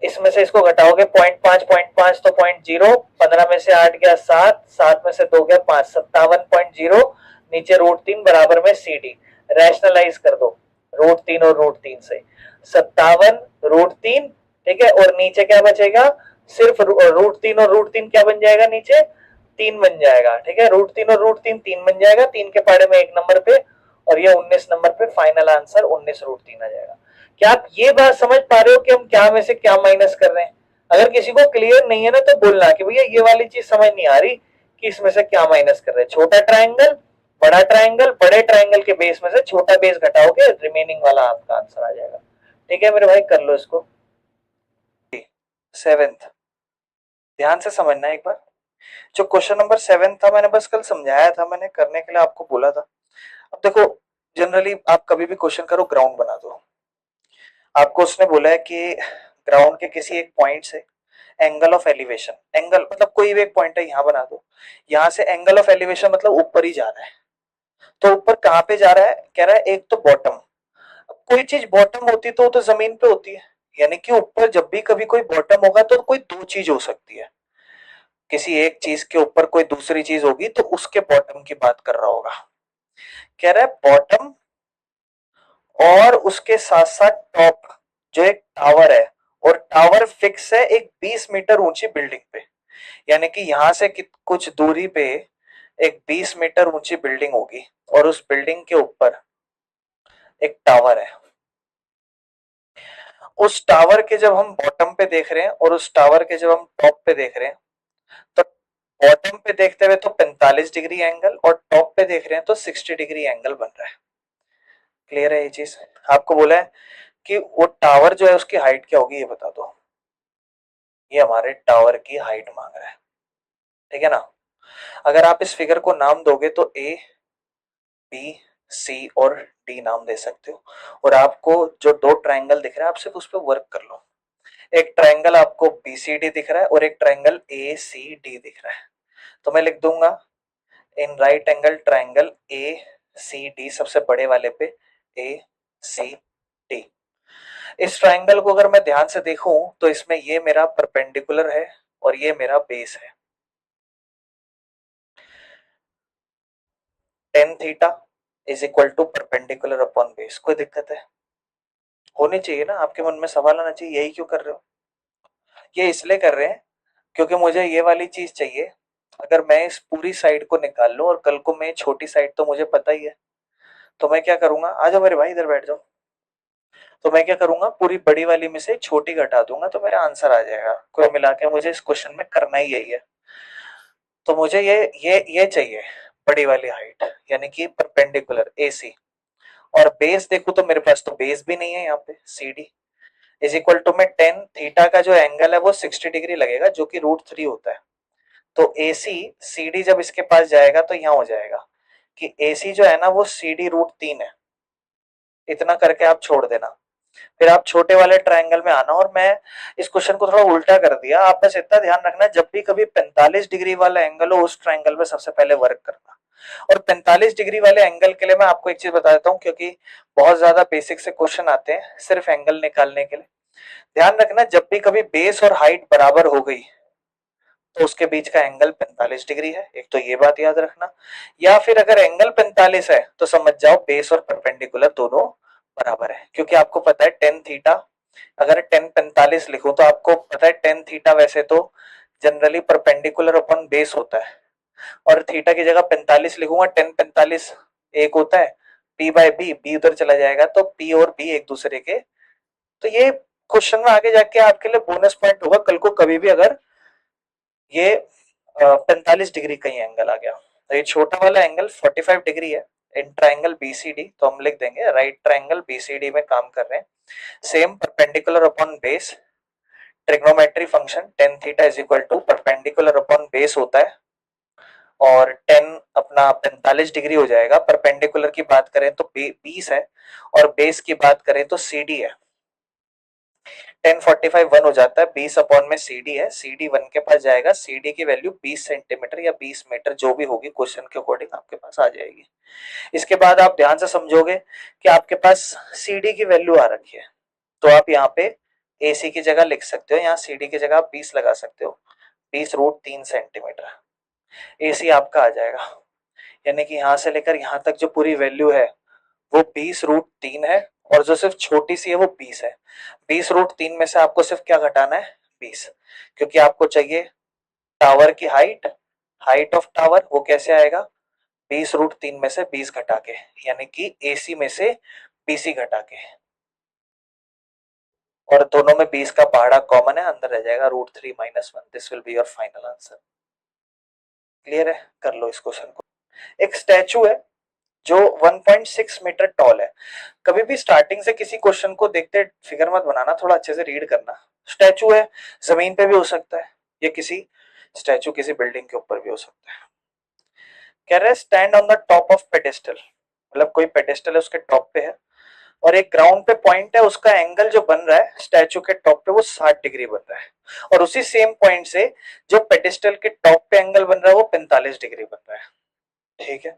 इसमें से इसको घटाओगे 0.5 तो 0.0, 15 में से 8 गया 7, 7 में से 2 गया 5, 57.0, नीचे √3 बराबर में CD। रैशनलाइज कर दो √3 और √3 से 57 √3, ठीक है, और नीचे क्या बचेगा, सिर्फ √3 और √3 क्या बन जाएगा, नीचे 3 बन जाएगा, ठीक है, √3 और √3 3 बन जाएगा, 3 के पाड़े में 1 नंबर पे, और ये 19 नंबर पे फाइनल आंसर 19 √3 आ जाएगा। क्या आप ये बात समझ पा रहे हो कि हम क्या में से क्या माइनस कर रहे हैं? अगर किसी को क्लियर नहीं है ना तो बोलना कि भैया ये वाली चीज समझ नहीं आ रही कि इसमें से क्या माइनस कर रहे हैं। छोटा ट्रायंगल, बड़ा ट्रायंगल, बड़े ट्रायंगल के बेस में से छोटा बेस घटाओगे, रिमेनिंग वाला आपका आंसर आ जाएगा। ठीक है मेरे भाई, कर लो इसको। 7th, ध्यान से समझना एक बार। जो क्वेश्चन नंबर 7 था मैंने बस कल समझाया था, मैंने करने के लिए आपको बोला था। अब देखो, जनरली आप कभी भी क्वेश्चन करो ग्राउंड बना दो। आपको उसने बोला है कि ग्राउंड के किसी एक पॉइंट से एंगल ऑफ एलिवेशन, एंगल मतलब कोई भी एक पॉइंट है यहां बना दो, यहां से एंगल ऑफ एलिवेशन मतलब ऊपर ही जा रहा है। तो ऊपर कहां पे जा रहा है, कह रहा है एक तो बॉटम। कोई चीज बॉटम होती तो जमीन पे होती है, यानी कि ऊपर जब भी कभी कोई बॉटम होगा तो कोई दो चीज हो सकती है, किसी एक चीज के ऊपर कोई दूसरी चीज होगी तो उसके बॉटम की बात कर रहा होगा। कह रहा है बॉटम और उसके साथ साथ टॉप, जो एक टावर है, और टावर फिक्स है एक 20 मीटर ऊंची बिल्डिंग पे, यानी कि यहां से कुछ दूरी पे एक 20 मीटर ऊंची बिल्डिंग होगी और उस बिल्डिंग के ऊपर एक टावर है। उस टावर के जब हम बॉटम पे देख रहे हैं और उस टावर के जब हम टॉप पे देख रहे हैं, तो बॉटम पे देखते हुए तो 45 डिग्री एंगल और टॉप पे देख रहे हैं तो 60 डिग्री एंगल बन रहा है। क्लियर है ये चीज? आपको बोला है कि वो टावर जो है उसकी हाइट क्या होगी ये बता दो। ये हमारे टावर की हाइट मांग रहा है, ठीक है ना। अगर आप इस फिगर को नाम दोगे तो ए, बी, सी और डी नाम दे सकते हो, और आपको जो दो ट्रायंगल दिख रहा है आप सिर्फ उस पर वर्क कर लो। एक ट्रायंगल आपको BCD दिख रहा है और एक ट्रायंगल ACD दिख रहा है, तो मैं लिख दूंगा इन राइट एंगल ट्रायंगल ACD, सबसे बड़े वाले पे ACD। इस ट्रायंगल को अगर मैं ध्यान से देखूं तो इसमें ये मेरा परपेंडिकुलर है और ये मेरा बेस है। tan theta is equal to perpendicular upon base. कोई दिक्कत है? होनी चाहिए ना, आपके मन में सवाल आना चाहिए, यही क्यों कर रहे हो? ये इसलिए कर रहे हैं क्योंकि मुझे ये वाली चीज चाहिए। अगर मैं इस पूरी साइड को निकाल लूं और कल को मैं छोटी साइड, तो मुझे पता ही है, तो मैं क्या करूंगा, आ जाओ मेरे भाई इधर बैठ जाओ, तो मैं क्या करूंगा पूरी बड़ी वाली में से छोटी घटा दूंगा तो मेरा आंसर आ जाएगा। कोई मिला के मुझे इस क्वेश्चन में करना ही यही है। तो मुझे ये चाहिए बड़ी वाली हाइट, यानी कि परपेंडिकुलर AC, और बेस देखो तो मेरे पास तो बेस भी नहीं है यहाँ पे। CD इज इक्वल टू में tan थीटा का जो एंगल है वो 60 डिग्री लगेगा जो कि √3 होता है। तो AC CD जब इसके पास जाएगा तो यहाँ हो जाएगा कि AC जो है ना वो CD √3 है। इतना करके आप छोड़ देना, फिर आप छोटे वाले ट्रायंगल में आना, और मैं इस क्वेश्चन को थोड़ा उल्टा कर दिया। आप बस इतना ध्यान रखना, जब भी कभी 45 डिग्री वाला एंगल हो उस ट्रायंगल में सबसे पहले वर्क करना। और 45 डिग्री वाले एंगल के लिए मैं आपको एक चीज बता देता हूँ, क्योंकि बहुत ज्यादा बेसिक से क्वेश्चन आते हैं सिर्फ एंगल निकालने के लिए। ध्यान रखना, जब भी कभी बेस और हाइट बराबर हो गई तो उसके बीच का एंगल 45 डिग्री है, एक तो ये बात याद रखना। या फिर अगर एंगल 45 है तो समझ जाओ बेस और परपेंडिकुलर दोनों बराबर है, क्योंकि आपको पता है tan थीटा, अगर tan 45 लिखूं तो आपको पता है tan थीटा वैसे तो जनरली परपेंडिकुलर अपॉन बेस होता है, और थीटा की जगह 45 लिखूंगा, tan 45 एक होता है, P बाय B उधर चला जाएगा तो P और B एक दूसरे के। तो ये क्वेश्चन में आगे जाके आपके लिए बोनस पॉइंट होगा कल को कभी भी अगर ये 45 डिग्री का ही एंगल आ गया। तो ये छोटा वाला एंगल 45 डिग्री है इन ट्राइंगल बीसीडी, तो हम लिख देंगे राइट ट्राइंगल बीसीडी में काम कर रहे हैं। Same perpendicular upon base, trigonometry function tan theta is equal to perpendicular upon base होता है और 10 अपना 45 डिग्री हो जाएगा। परपेंडिकुलर की बात करें तो 20 है और बेस की बात करें तो CD है। 1045 1 हो जाता है, 20 अपॉन में CD है, CD 1 के पास जाएगा, CD की वैल्यू 20 सेंटीमीटर या 20 मीटर जो भी होगी क्वेश्चन के अकॉर्डिंग आपके पास आ जाएगी। इसके बाद आप ध्यान से समझोगे कि आपके पास CD की वैल्यू आ रखी है, तो आप यहाँ पे AC की जगह लिख सकते हो, यहाँ CD की जगह आप 20 लगा सकते हो, 20√3 सेंटीमीटर AC आपका आ जाएगा। यानी कि यहां से लेकर यहां तक जो पूरी वैल्यू है वो 20√3 है और जो सिर्फ छोटी सी है वो 20 है। 20√3 में से आपको सिर्फ क्या घटाना है, 20, क्योंकि आपको चाहिए टावर की हाइट, हाइट ऑफ टावर, वो कैसे आएगा 20√3 में से 20 घटा के, यानी कि AC में से BC घटा के, और दोनों में 20 का पहाड़ा कॉमन है, अंदर रह जाएगा √3 - 1। This will be your final answer. Clear है, कर लो इस क्वेश्चन को। एक स्टैचू है जो 1.6 मीटर टॉल है। कभी भी स्टार्टिंग से किसी क्वेश्चन को देखते फिगर मत बनाना, थोड़ा अच्छे से रीड करना। स्टैचू है, जमीन पे भी हो सकता है, ये किसी स्टैचू किसी बिल्डिंग के ऊपर भी हो सकता है। कह रहे stand on the top of pedestal, मतलब कोई पेडेस्टल है उसके टॉप पे है और एक ग्राउंड पे पॉइंट है, उसका एंगल जो बन रहा है स्टैचू के टॉप पे वो 60 डिग्री बन रहा है, और उसी सेम पॉइंट से जो पेडेस्टल के टॉप पे एंगल बन रहा है वो 45 डिग्री बन रहा है। ठीक है,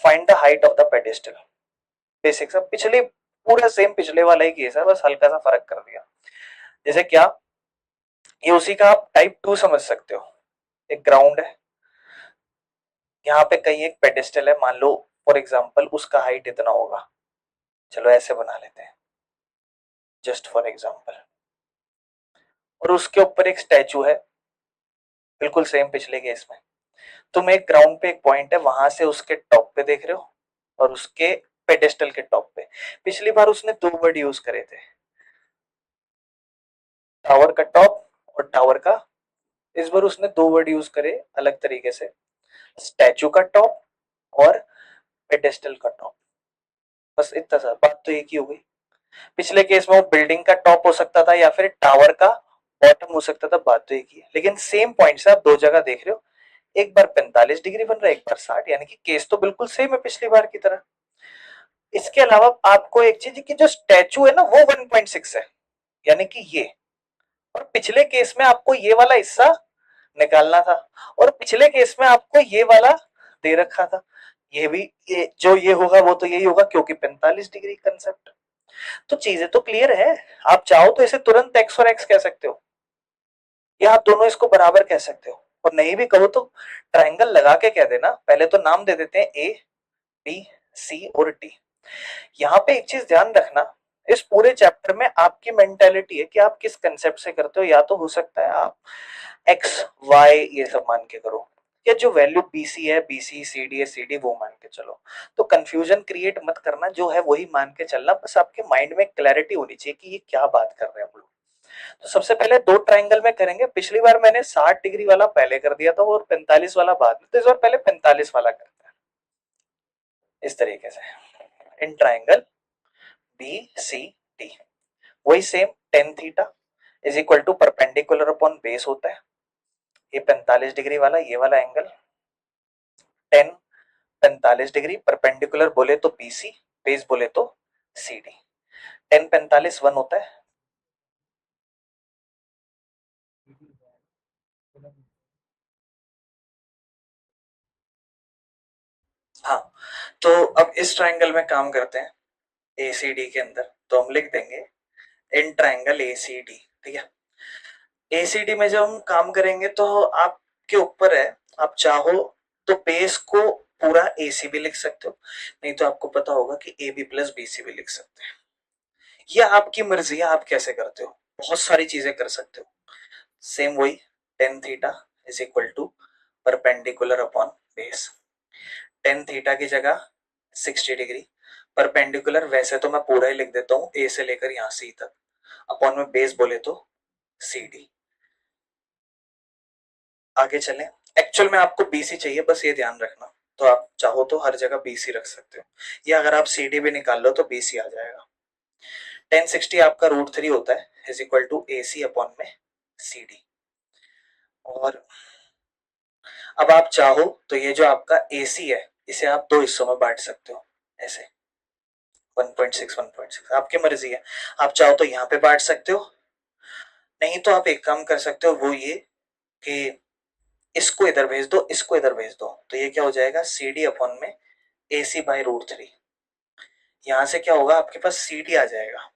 find the height of the pedestal. Basic सा पिछले पूरा सेम पिछले वाला ही केस है, बस हल्का सा फर्क कर दिया। जैसे क्या, ये उसी का आप टाइप 2 समझ सकते हो। एक ग्राउंड है, यहाँ पे कहीं एक पेडेस्टल है, मान लो फॉर एग्जांपल उसका हाइट इतना होगा, चलो ऐसे बना लेते हैं जस्ट फॉर एग्जांपल, और उसके ऊपर एक स्टैचू है बिल्कुल सेम पिछले केस में। तुम एक ग्राउंड पे एक पॉइंट है, वहां से उसके टॉप पे देख रहे हो और उसके पेडेस्टल के टॉप पे, पिछली बार उसने दो वर्ड यूज करे थे, टावर का टॉप और टावर का, इस बार उसने दो वर्ड यूज करे अलग तरीके से, स्टैचू का टॉप और पेडेस्टल का टॉप। बस इतना सा, बात तो एक ही हो गई। पिछले केस में वो बिल्डिंग का टॉप हो सकता था या फिर टावर का बॉटम हो सकता था, बात तो एक ही है, लेकिन सेम पॉइंट से आप दो जगह देख रहे हो, एक बार 45 डिग्री बन रहा है, एक बार 60, यानी कि केस तो बिल्कुल सेम है पिछली बार की तरह। इसके अलावा आपको एक चीज की, जो स्टैचू है ना वो 1.6 है, यानी कि ये, और पिछले केस में आपको ये वाला हिस्सा निकालना था और पिछले केस में आपको ये वाला दे रखा था, ये भी, ये जो ये होगा वो तो यही होगा क्योंकि 45 डिग्री कंसेप्ट। तो चीजें तो क्लियर है। आप चाहो तो इसे तुरंत एक्स और एक्स कह सकते हो या आप दोनों इसको बराबर कह सकते हो, और नहीं भी कहो तो ट्रायंगल लगा के कह देना। पहले तो नाम दे देते हैं ए बी सी और डी। यहाँ पे एक चीज ध्यान रखना, इस पूरे चैप्टर में आपकी मेंटेलिटी है कि आप किस कंसेप्ट से करते हो। या तो हो सकता है आप एक्स वाई ये सब मान के करो, या जो वैल्यू बीसी है बीसी, सीडी है सीडी, वो मान के चलो। तो कंफ्यूजन क्रिएट मत करना, जो है वही मान के चलना, बस आपके माइंड में क्लैरिटी होनी चाहिए कि ये क्या बात कर रहे हैं हम लोग। तो सबसे पहले दो ट्राइंगल में करेंगे। पिछली बार मैंने 60 डिग्री वाला पहले कर दिया था और 45 वाला बाद में, तो इस बार पहले 45 वाला करते हैं इस तरीके से। In triangle B C D वही same, tan theta is equal to perpendicular upon base होता है, ये 45 डिग्री वाला ये वाला एंगल, टेन 45 डिग्री, परपेंडिकुलर बोले तो बीसी, बेस बोले तो सीडी। 10 45 1 होता है। हाँ, तो अब इस ट्राइंगल में काम करते हैं एसीडी के अंदर, तो हम लिख देंगे इन ट्राइंगल एसीडी। ठीक है, एसीडी में जब हम काम करेंगे तो आपके ऊपर है, आप चाहो तो बेस को पूरा एसी भी लिख सकते हो, नहीं तो आपको पता होगा कि A B plus B C भी लिख सकते हैं। यह आपकी मर्जी है, आप कैसे करते हो, बहुत सारी चीजें कर सकते हो। सेम वही, tan theta is equal to perpendicular upon base, tan theta की जगह 60 डिग्री, परपेंडिकुलर वैसे तो मैं पूरा ही लिख देता हूँ ए से लेकर यहां सी तक, अपॉन में बेस बोले तो सी डी। आगे चलें। एक्चुअल में आपको बीसी चाहिए, बस ये ध्यान रखना। तो आप चाहो तो हर जगह बीसी रख सकते हो, या अगर आप सीडी भी निकाल लो तो बीसी आ जाएगा। 1060 आपका √3 होता है, is equal to AC upon में CD। और अब आप चाहो तो ये जो आपका AC है इसे आप दो हिस्सों में बांट सकते हो, ऐसे 1.6 1.6, आपकी मर्जी है। आप चाहो तो यहाँ पे बांट सकते हो, नहीं तो आप एक काम कर सकते हो, वो ये कि इसको इधर भेज दो, इसको इधर भेज दो, तो ये क्या हो जाएगा CD अपॉन में AC बाई √3। यहां से क्या होगा, आपके पास CD आ जाएगा।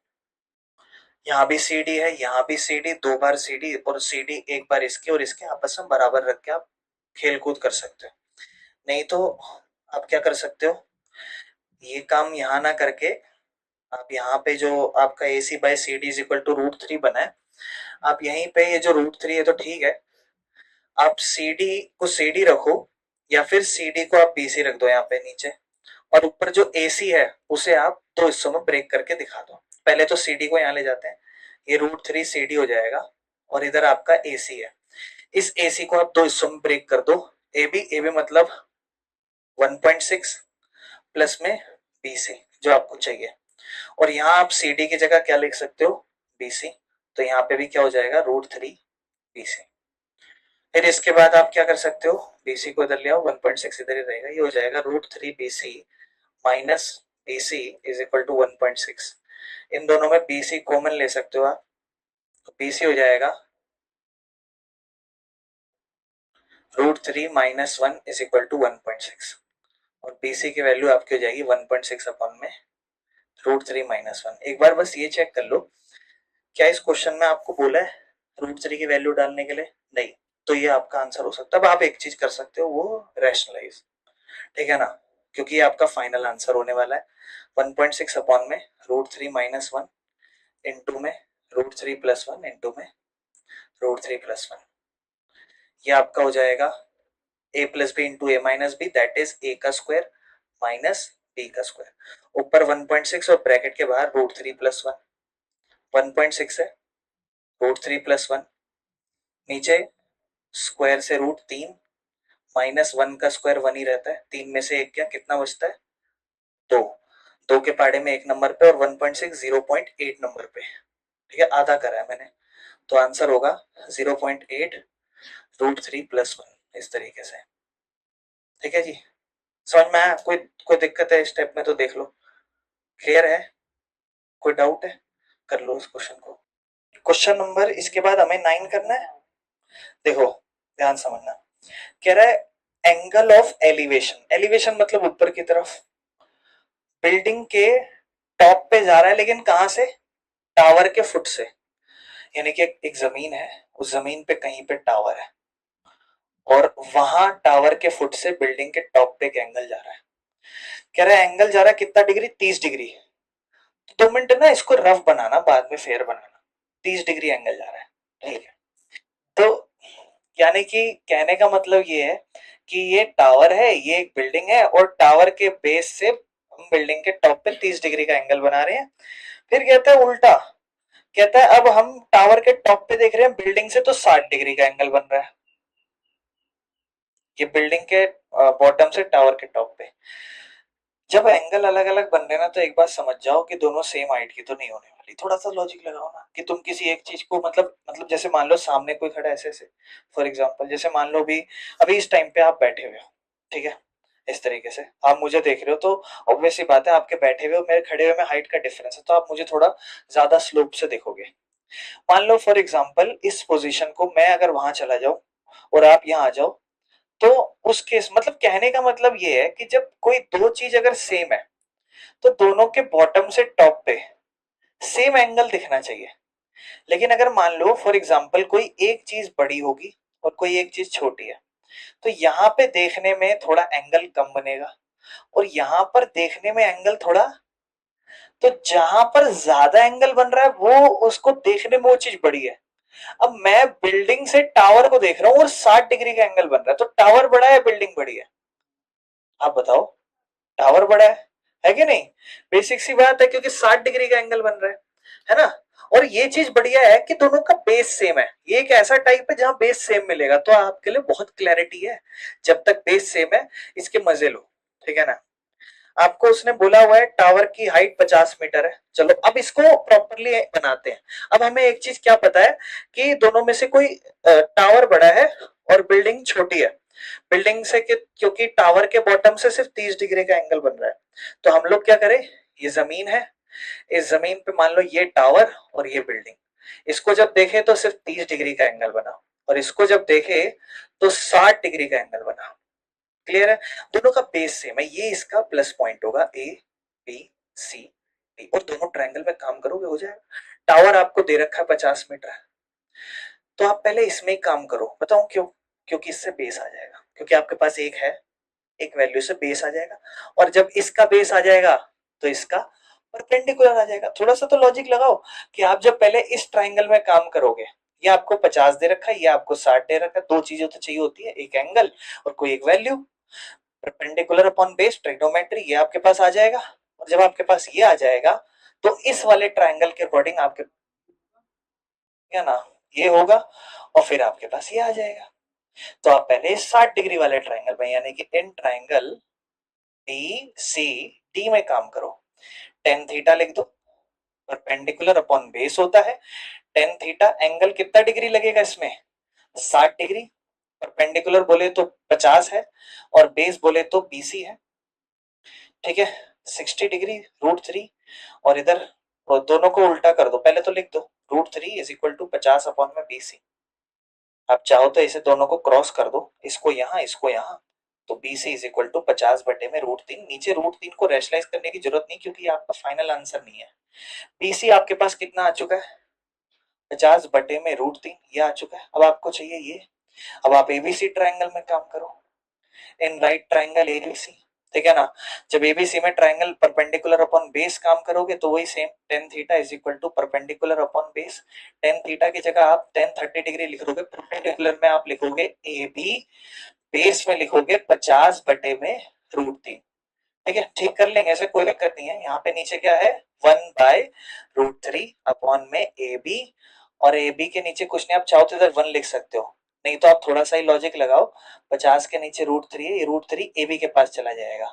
यहाँ भी CD है, यहाँ भी CD, दो बार CD और CD एक बार इसके और इसके आपस में बराबर रख के आप खेल कूद कर सकते हो। नहीं तो आप क्या कर सकते हो, ये काम यहाँ ना करके आप यहाँ पे जो आपका AC by CD is equal to √3 बना है, आप यहीं पे ये जो √3 है तो ठीक है, आप CD को CD रखो या फिर CD को आप BC रख दो यहाँ पे नीचे, और ऊपर जो AC है उसे आप दो हिस्सों में ब्रेक करके दिखा दो। पहले तो CD को यहाँ ले जाते हैं, ये √3 CD हो जाएगा और इधर आपका AC है। इस AC को आप दो हिस्सों में ब्रेक कर दो, AB मतलब 1.6 प्लस में BC जो आपको चाहिए, और यहाँ आप CD की जगह क्या लिख सकते हो, BC। तो यहाँ पे भी क्या हो जाएगा, √3 BC। फिर इसके बाद आप क्या कर सकते हो, BC को इधर ले आओ, 1.6 इधर ही रहेगा, ये हो जाएगा √3 BC minus BC is equal to 1.6। इन दोनों में BC कॉमन ले सकते हो आप, तो BC हो जाएगा √3 माइनस 1 इज इक्वल टू 1.6, और BC की वैल्यू आपकी हो जाएगी 1.6 अपॉन में √3 माइनस 1। एक बार बस ये चेक कर लो, क्या इस क्वेश्चन में आपको बोला है √3 की वैल्यू डालने के लिए, नहीं, तो ये आपका आंसर हो सकता है। अब आप एक चीज कर सकते हो, वो रैशनलाइज, ठीक है ना, क्योंकि ये आपका फाइनल आंसर होने वाला है। 1.6 अपॉन में √3 माइनस 1 इंटू में √3 प्लस 1 इंटू में √3 प्लस 1, ये आपका हो जाएगा a plus B into A minus B, that is a का स्क्वायर माइनस b का स्क्वायर। ऊपर 1.6 और ब्रैकेट के बाहर √3 प्लस 1, 1.6 है √3 प्लस 1, नीचे स्क्वायर से √3 माइनस 1 का स्क्वायर 1 ही रहता है, 3 में से एक क्या कितना बचता है, 2, 2 के पाड़े में एक नंबर पे, और 1.6 0.8 नंबर पे, ठीक है, आधा करा है मैंने, तो आंसर होगा 0.8 √3 प्लस 1, इस तरीके से। ठीक है जी, समझ में आया, कोई दिक्कत है इस स्टेप में तो देख लो, क्लियर है, कोई डाउट है, कर लो इस क्वेश्चन को। क्वेश्चन नंबर इसके बाद हमें 9 करना है। देखो ध्यान समझना, कह रहा है एंगल ऑफ एलिवेशन, एलिवेशन मतलब ऊपर की तरफ, बिल्डिंग के टॉप पे जा रहा है, लेकिन कहां से, टावर के फुट से, यानी कि एक जमीन है, उस जमीन पे कहीं पे टावर है, और वहां टावर के फुट से बिल्डिंग के टॉप पे एक एंगल जा रहा है। कह रहा है एंगल जा रहा है कितना डिग्री, 30 डिग्री। तो 2 मिनट ना इसको रफ बनाना, बाद में फेयर बनाना। 30 डिग्री एंगल जा रहा है, ठीक है। तो यानी कि कहने का मतलब ये है कि ये टावर है, ये एक बिल्डिंग है, और टावर के बेस से हम बिल्डिंग के टॉप पे 30 डिग्री का एंगल बना रहे हैं। फिर कहता है उल्टा, कहता है अब हम टावर के टॉप पे देख रहे हैं बिल्डिंग से, तो 60 डिग्री का एंगल बन रहा है, ये बिल्डिंग के बॉटम से टावर के टॉप पे। जब एंगल अलग अलग बन रहे ना, तो एक बात समझ जाओ कि दोनों सेम हाइट की तो नहीं होने वाली। थोड़ा सा लॉजिक लगाओ ना, कि तुम किसी एक चीज को मतलब जैसे मान लो सामने कोई खड़ा है ऐसे ऐसे, फॉर एग्जांपल जैसे मान लो भी अभी इस टाइम पे आप बैठे हुए हो, ठीक है, इस तरीके से आप मुझे देख रहे हो, तो ऑब्वियस सी बात है आपके बैठे हुए और मेरे खड़े हुए में हाइट का डिफरेंस है, तो आप मुझे थोड़ा ज्यादा स्लोप से देखोगे। मान लो फॉर एग्जाम्पल इस पोजिशन को मैं अगर वहां चला जाऊं और आप यहाँ आ जाओ, तो उस केस मतलब कहने का मतलब ये है कि जब कोई दो चीज अगर सेम है, तो दोनों के बॉटम से टॉप पे सेम एंगल दिखना चाहिए। लेकिन अगर मान लो फॉर एग्जांपल कोई एक चीज बड़ी होगी और कोई एक चीज छोटी है, तो यहाँ पे देखने में थोड़ा एंगल कम बनेगा, और यहाँ पर देखने में एंगल थोड़ा, तो जहां पर ज्यादा एंगल बन रहा है वो उसको देखने में वो चीज बड़ी है। अब मैं बिल्डिंग से टावर को देख रहा हूँ और 60 डिग्री का एंगल बन रहा है, तो टावर बड़ा है बिल्डिंग बड़ी है, आप बताओ, टावर बड़ा है कि नहीं। बेसिक सी बात है, क्योंकि 60 डिग्री का एंगल बन रहा है। है ना। और ये चीज बढ़िया है कि दोनों का बेस सेम है, ये एक ऐसा टाइप है जहां बेस सेम मिलेगा, तो आपके लिए बहुत क्लैरिटी है। जब तक बेस सेम है इसके मजे लो, ठीक है ना। आपको उसने बोला हुआ है टावर की हाइट 50 मीटर है, चलो अब इसको प्रॉपरली बनाते हैं। अब हमें एक चीज क्या पता है कि दोनों में से कोई टावर बड़ा है और बिल्डिंग छोटी है। बिल्डिंग से क्योंकि टावर के बॉटम से सिर्फ 30 डिग्री का एंगल बन रहा है, तो हम लोग क्या करें, ये जमीन है, इस जमीन पे मान लो ये टावर और ये बिल्डिंग, इसको जब देखे तो सिर्फ 30 डिग्री का एंगल बना, और इसको जब देखे तो 60 डिग्री का एंगल बना। क्लियर है, दोनों का बेस सेम है, ये इसका प्लस पॉइंट होगा, ए बी सी डी, और दोनों ट्रायंगल में काम करोगे हो जाएगा। टावर आपको दे रखा है 50 मीटर, तो आप पहले इसमें ही काम करो, बताऊं क्यों, क्योंकि इससे बेस आ जाएगा, क्योंकि आपके पास एक है, एक वैल्यू से बेस आ जाएगा, और जब इसका बेस आ जाएगा तो इसका परपेंडिकुलर आ जाएगा। थोड़ा सा तो लॉजिक लगाओ कि आप जब पहले इस ट्राइंगल में काम करोगे, ये आपको 50 दे रखा है, ये आपको 60 दे रखा है, दो चीजें तो चाहिए होती है, एक एंगल और कोई एक value. Perpendicular upon base trigonometry, ये आपके पास आ जाएगा, और जब आपके पास ये आ जाएगा तो इस वाले ट्राइंगल के अकॉर्डिंग आपके, क्या ना, ये होगा, और फिर आपके पास ये आ जाएगा। तो आप पहले 60 डिग्री वाले ट्राइंगल में, यानी कि in triangle D C D में काम करो, टेन थीटा लिख दो, परपेंडिकुलर अपॉन बेस होता है, टेन थीटा, एंगल कितना डिग्री लगेगा इसमें, 60 डिग्री, परपेंडिकुलर बोले तो 50 है, और बेस बोले तो बीसी है, ठीक है, 60 डिग्री √3, और इधर दोनों को उल्टा कर दो, पहले तो लिख दो √3 इज इक्वल टू 50 अपॉन में बीसी। आप चाहो तो इसे दोनों को क्रॉस कर दो, इसको यहाँ इसको यहाँ, तो BC इज इक्वल टू 50 बटे में √3, नीचे √3 को रैशनलाइज करने की जरूरत नहीं क्योंकि आपका फाइनल आंसर नहीं है। BC आपके पास कितना आ चुका है, 50 बटे में √3, ये आ चुका है। अब आपको चाहिए ये, अब आप ABC ट्राइंगल में काम करो, इन राइट ट्राइंगल ABC, ठीक है ना। जब एबीसी में ट्राइंगल परपेंडिकुलर अपॉन बेस काम करोगे तो वही same, tan theta is equal to perpendicular upon base, tan theta की जगह आप टेन 30 डिग्री लिख दोगे, परपेंडिकुलर में आप लिखोगे ए बी, बेस में लिखोगे 50 बटे में √3, ठीक है। ठीक कर लेंगे, ऐसे कोई दिक्कत नहीं है। यहाँ पे नीचे क्या है, 1/√3 अपॉन में ए बी, और ए बी के नीचे कुछ नहीं, आप चाहो तो इधर 1 लिख सकते हो, नहीं तो आप थोड़ा सा ही लॉजिक लगाओ, 50 के नीचे √3 है, ये √3 ए बी के पास चला जाएगा,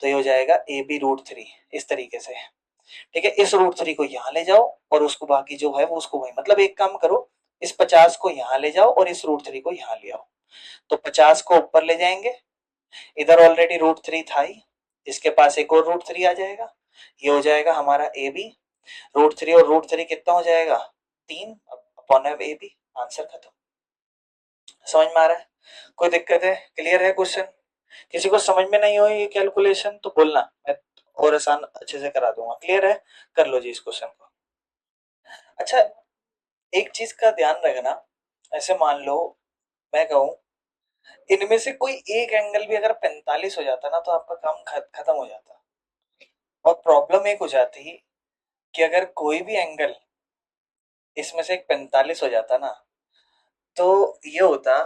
तो ये हो जाएगा ए बी √3, इस तरीके से, ठीक है। इस √3 को यहाँ ले जाओ और उसको बाकी जो है वो उसको वही, मतलब एक काम करो, इस 50 को यहाँ ले जाओ और इस √3 को यहाँ ले आओ, तो 50 को ऊपर ले जाएंगे, इधर ऑलरेडी √3 था ही, इसके पास एक और √3 आ जाएगा, ये हो जाएगा हमारा ए बी, √3 और √3 कितना हो जाएगा, 3 अपॉन ए बी, आंसर खत्म। समझ में आ रहा है, कोई दिक्कत है, क्लियर है क्वेश्चन, किसी को समझ में नहीं हो ये कैलकुलेशन तो बोलना, मैं और आसान अच्छे से करा दूंगा। क्लियर है, कर लो जी इस क्वेश्चन को। अच्छा, एक चीज का ध्यान रखना, ऐसे मान लो मैं कहूं इनमें से कोई एक एंगल भी अगर 45 हो जाता ना तो आपका काम खत्म हो जाता, और प्रॉब्लम एक हो जाती कि अगर कोई भी एंगल इसमें से एक 45 हो जाता ना, तो ये होता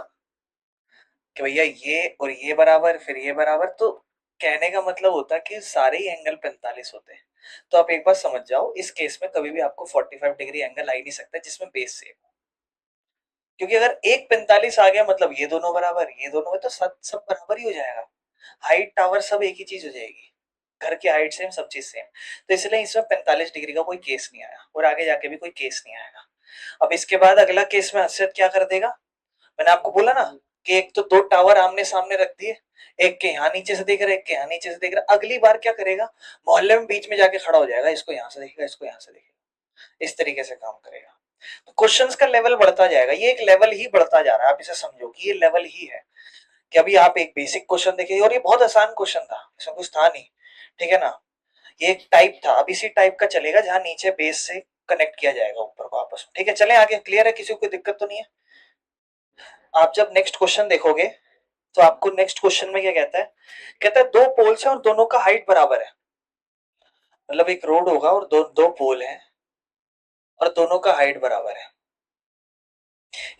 कि भैया ये और ये बराबर, फिर ये बराबर, तो कहने का मतलब होता कि सारे ही एंगल 45 होते हैं। तो आप एक बात समझ जाओ, इस केस में कभी भी आपको 45 डिग्री एंगल आ ही नहीं सकता जिसमें बेस सेम हो, क्योंकि अगर एक 45 आ गया मतलब ये दोनों बराबर, ये दोनों में तो सब सब बराबर ही हो जाएगा, हाइट टावर सब एक ही चीज हो जाएगी, घर की हाइट सेम, सब चीज सेम, तो इसलिए इसमें 45 डिग्री का कोई केस नहीं आया, और आगे जाके भी कोई केस नहीं आएगा। अब इसके बाद अगला केस में हर्षद क्या कर देगा, मैंने आपको बोला ना कि एक तो दो टावर आमने सामने रख दिए, एक के यहाँ नीचे से देख रहा है, एक के यहाँ नीचे से देख रहा है, अगली बार क्या करेगा, मोहल्ले में बीच में जाके खड़ा हो जाएगा, इसको यहाँ से देखेगा, इसको यहाँ से देखेगा, इस तरीके से काम करेगा। तो क्वेश्चंस का लेवल बढ़ता जाएगा, ये एक लेवल ही बढ़ता जा रहा है, आप इसे समझो कि ये लेवल ही है, कि अभी आप एक बेसिक क्वेश्चन देखिए, और ये बहुत आसान क्वेश्चन था, इसमें कुछ था नहीं, ठीक है ना। ये एक टाइप था, अब इसी टाइप का चलेगा जहां नीचे बेस से कनेक्ट किया जाएगा ऊपर को आपस में, ठीक है। चलें आगे, क्लियर है, किसी को कोई दिक्कत तो नहीं है। आप जब नेक्स्ट क्वेश्चन देखोगे तो आपको नेक्स्ट क्वेश्चन में क्या कहता है, कहता है दो पोल्स हैं और दोनों का हाइट बराबर है, मतलब एक रोड होगा और दो दो पोल हैं और दोनों का हाइट बराबर है,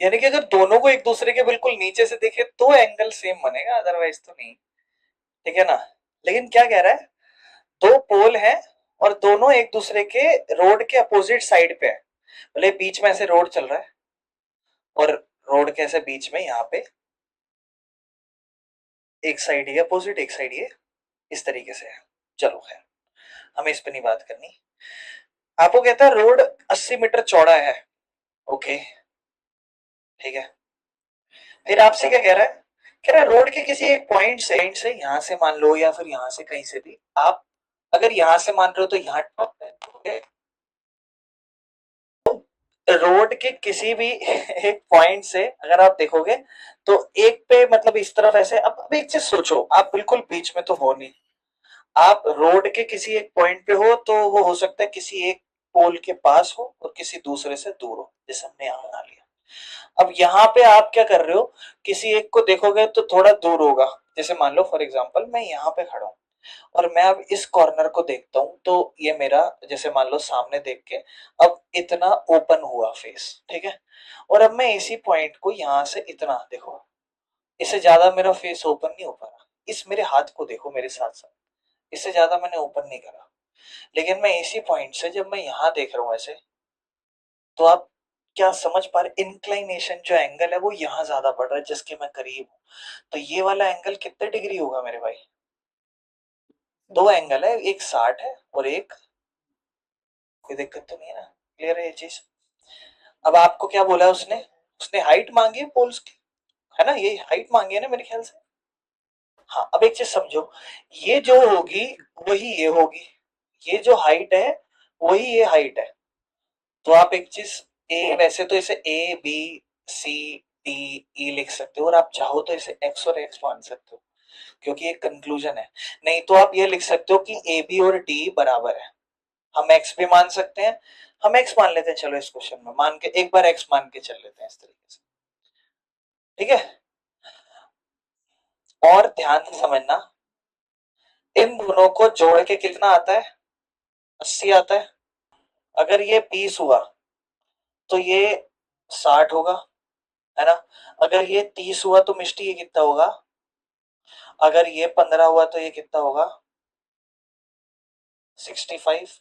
यानी कि अगर दोनों को एक दूसरे के बिल्कुल नीचे से देखे तो एंगल सेम बनेगा, अदरवाइज तो नहीं, ठीक है ना। लेकिन क्या कह रहा है, दो पोल हैं और दोनों एक दूसरे के रोड के अपोजिट साइड पे है। बोले बीच में ऐसे रोड चल रहा है और रोड के ऐसे बीच में यहाँ पे एक साइड ये अपोजिट, एक साइड ये इस तरीके से है। चलो खैर, हमें इस पे नहीं बात करनी। आपको कहता है रोड 80 मीटर चौड़ा है। ओके, ठीक है। फिर आपसे क्या कह रहा है? कह रहा है रोड के किसी एक पॉइंट से यहां से मान लो या फिर यहां से कहीं से भी आप अगर यहां से मान रहे हो तो यहाँ टॉप है। रोड के किसी भी एक पॉइंट से अगर आप देखोगे तो एक पे मतलब इस तरफ ऐसे, अब एक चीज सोचो, आप बिल्कुल बीच में तो हो नहीं, आप रोड के किसी एक पॉइंट पे हो तो वो हो सकता है किसी एक पोल के पास हो और किसी दूसरे से दूर हो, जैसे हमने यहाँ बना लिया। अब यहाँ पे आप क्या कर रहे हो, किसी एक को देखोगे तो थोड़ा दूर होगा। जैसे मान लो फॉर एग्जांपल मैं यहाँ पे खड़ा हूँ और मैं अब इस कॉर्नर को देखता हूँ तो ये मेरा, जैसे मान लो सामने देख के अब इतना ओपन हुआ फेस, ठीक है। और अब मैं इसी पॉइंट को यहाँ से इतना देखो, इससे ज्यादा मेरा फेस ओपन नहीं हो पा रहा। इस मेरे हाथ को देखो मेरे साथ साथ, इससे ज्यादा मैंने ओपन नहीं करा। लेकिन मैं इसी पॉइंट से जब मैं यहाँ देख रहा हूँ ऐसे, तो आप क्या समझ पा रहे, इंक्लाइनेशन जो एंगल है वो यहाँ ज्यादा बढ़ रहा है जिसके मैं करीब हूँ। तो ये वाला एंगल कितने डिग्री होगा मेरे भाई? दो एंगल है, एक 60 है और एक, कोई दिक्कत तो नहीं है ना? क्लियर है ये चीज? अब आपको क्या बोला उसने? उसने हाइट मांगी है पोल्स की, है ना? ये हाइट मांगी है ना मेरे ख्याल से। हाँ, अब एक चीज समझो, ये जो होगी वही ये होगी, ये जो हाइट है वही ये हाइट है। तो आप एक चीज, ए वैसे तो इसे ए बी सी डी ई लिख सकते हो और आप चाहो तो इसे एक्स और एक्स मान सकते हो क्योंकि एक कंक्लूजन है। नहीं तो आप ये लिख सकते हो कि ए बी और डी बराबर है। हम एक्स भी मान सकते हैं, हम एक्स मान लेते हैं, चलो इस क्वेश्चन में मान के एक बार एक्स मान के चल लेते हैं इस तरीके से, ठीक है। और ध्यान से समझना, इन दोनों को जोड़ के कितना आता है? 80 आता है। अगर ये 20 हुआ तो ये 60 होगा, है ना? अगर ये 30 हुआ तो मिष्टी ये कितना होगा? अगर ये 15 हुआ तो ये कितना होगा? 65।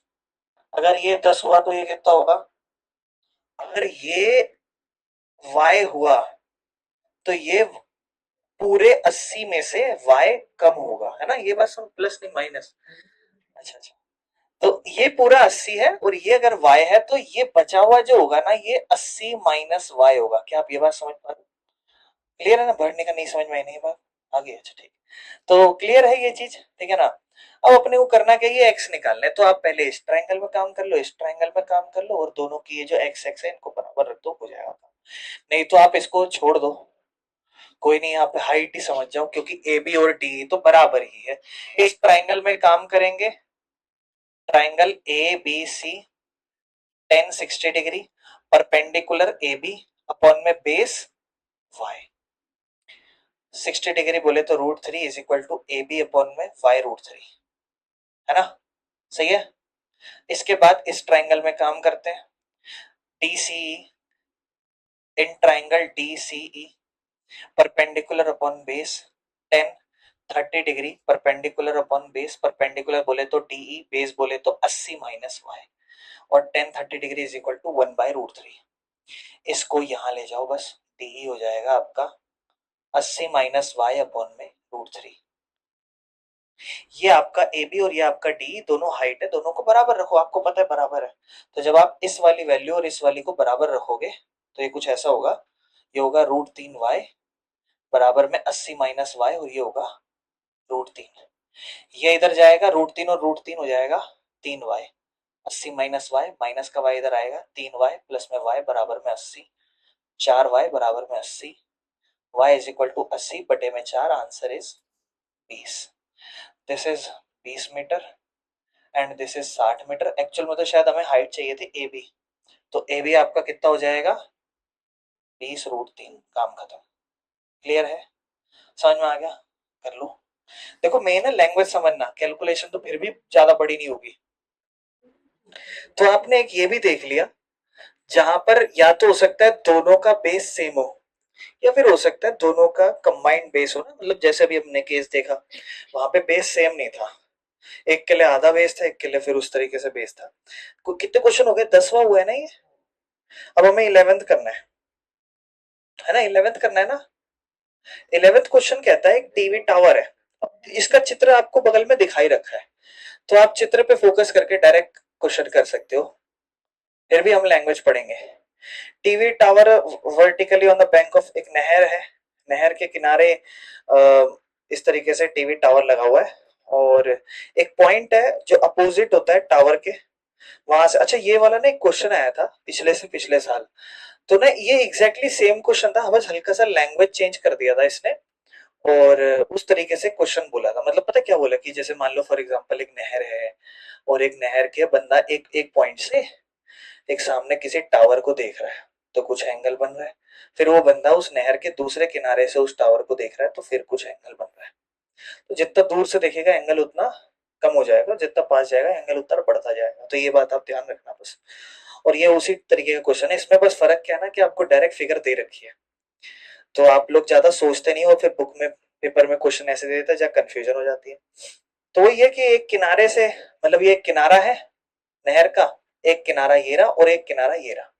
अगर ये 10 हुआ तो ये कितना होगा? अगर ये y हुआ तो ये पूरे 80 में से y कम होगा, है ना? ये बात समझ, प्लस नहीं माइनस। अच्छा अच्छा, तो ये पूरा 80 है और ये अगर y है तो ये बचा हुआ जो होगा ना ये 80 माइनस y होगा। क्या आप ये बात समझ पा रहे हो? क्लियर है ना? बढ़ने का नहीं समझ में आई नहीं बात? आगे, अच्छा ठीक। तो क्लियर है ये चीज, ठीक है ना? अब अपने को करना क्या, ये एक्स निकालना है तो आप पहले इस ट्रायंगल में काम कर लो, इस ट्रायंगल में काम कर लो और दोनों की ये जो एक्स एक्स है इनको बराबर रख दो, हो जाएगा। नहीं तो आप इसको छोड़ दो, कोई नहीं, आप हाइट ही समझ जाओ क्योंकि ए बी और डी तो बराबर ही है। इस ट्रायंगल में काम करेंगे, triangle A B C, tan 60 degree, perpendicular A B upon में बेस वाई। 60 डिग्री बोले तो √3 is equal to A B upon में वाई √3, है ना? सही है। इसके बाद इस ट्रायंगल में काम करते हैं, D C in triangle D C E, perpendicular upon base 10 30 degree, perpendicular upon base, perpendicular बोले तो डीई, बेस बोले तो 80 माइनस वाई, और 10 30 डिग्री इज इक्वल टू 1/√3। इसको यहां ले जाओ, बस डीई हो जाएगा आपका 80 माइनस वाई अपॉन में √3। ये आपका ए बी और ये आपका डी दोनों हाइट है, दोनों को बराबर रखो, आपको पता है बराबर है। तो जब आप इस वाली वैल्यू और इस वाली को बराबर रखोगे तो ये कुछ ऐसा होगा, ये होगा √3y बराबर में 80 माइनस वाई और ये होगा √3। ये इधर जाएगा, √3 और √3 हो जाएगा 3y, 80 माइनस वाई, माइनस का y इधर आएगा, 3y प्लस में y बराबर में 80, 4y बराबर में 80, y इज इक्वल टू 80 बटे में 4, answer is 20। This is 20 metre and this is 60 metre. Actual में तो शायद हमें हाइट चाहिए थी ए बी, तो ए बी आपका कितना हो जाएगा? 20√3, काम खत्म। क्लियर है? समझ में आ गया? कर लो। देखो मेन है लैंग्वेज समझना, कैलकुलेशन तो फिर भी ज्यादा बड़ी नहीं होगी। तो आपने एक ये भी देख लिया जहां पर या तो हो सकता है दोनों का बेस सेम हो या फिर हो सकता है दोनों का कंबाइंड बेस हो ना, मतलब जैसे भी हमने केस देखा वहां पे बेस सेम नहीं था, एक के लिए आधा बेस था, एक के लिए फिर उस तरीके से बेस था। कितने क्वेश्चन हो गए? 10वां हुआ है ना ये। अब हमें 11th करना है ना, 11th करना है ना। 11th क्वेश्चन कहता है एक टीवी टावर है, इसका चित्र आपको बगल में दिखाई रखा है, तो आप चित्र पे फोकस करके डायरेक्ट क्वेश्चन कर सकते हो, फिर भी हम लैंग्वेज पढ़ेंगे। TV tower vertically on the bank of, एक नहर है, नहर के किनारे इस तरीके से टीवी टावर लगा हुआ है, और एक पॉइंट है जो अपोजिट होता है टावर के, वहां से। अच्छा, ये वाला ना एक क्वेश्चन आया था पिछले से पिछले साल, तो ना ये एग्जैक्टली सेम क्वेश्चन था, बस हल्का सा लैंग्वेज चेंज कर दिया था इसने, और उस तरीके से क्वेश्चन बोला था। मतलब पता क्या बोला कि जैसे मान लो फॉर एग्जांपल एक नहर है, और एक नहर के बंदा एक एक पॉइंट से एक सामने किसी टावर को देख रहा है, तो कुछ एंगल बन रहा है, फिर वो बंदा उस नहर के दूसरे किनारे से उस टावर को देख रहा है, तो फिर कुछ एंगल बन रहा है। तो जितना दूर से देखेगा एंगल उतना कम हो जाएगा, जितना पास जाएगा एंगल उतना बढ़ता जाएगा। तो ये बात आप ध्यान रखना बस। और ये उसी तरीके का क्वेश्चन है, इसमें बस फर्क क्या है ना कि आपको डायरेक्ट फिगर दे रखी है, तो आप लोग ज्यादा सोचते नहीं हो, फिर बुक में पेपर में क्वेश्चन ऐसे दे देता है जहाँ कंफ्यूजन हो जाती है। तो वही है कि एक किनारे से, मतलब ये एक किनारा है नहर का, एक किनारा ये रहा और एक किनारा ये रहा।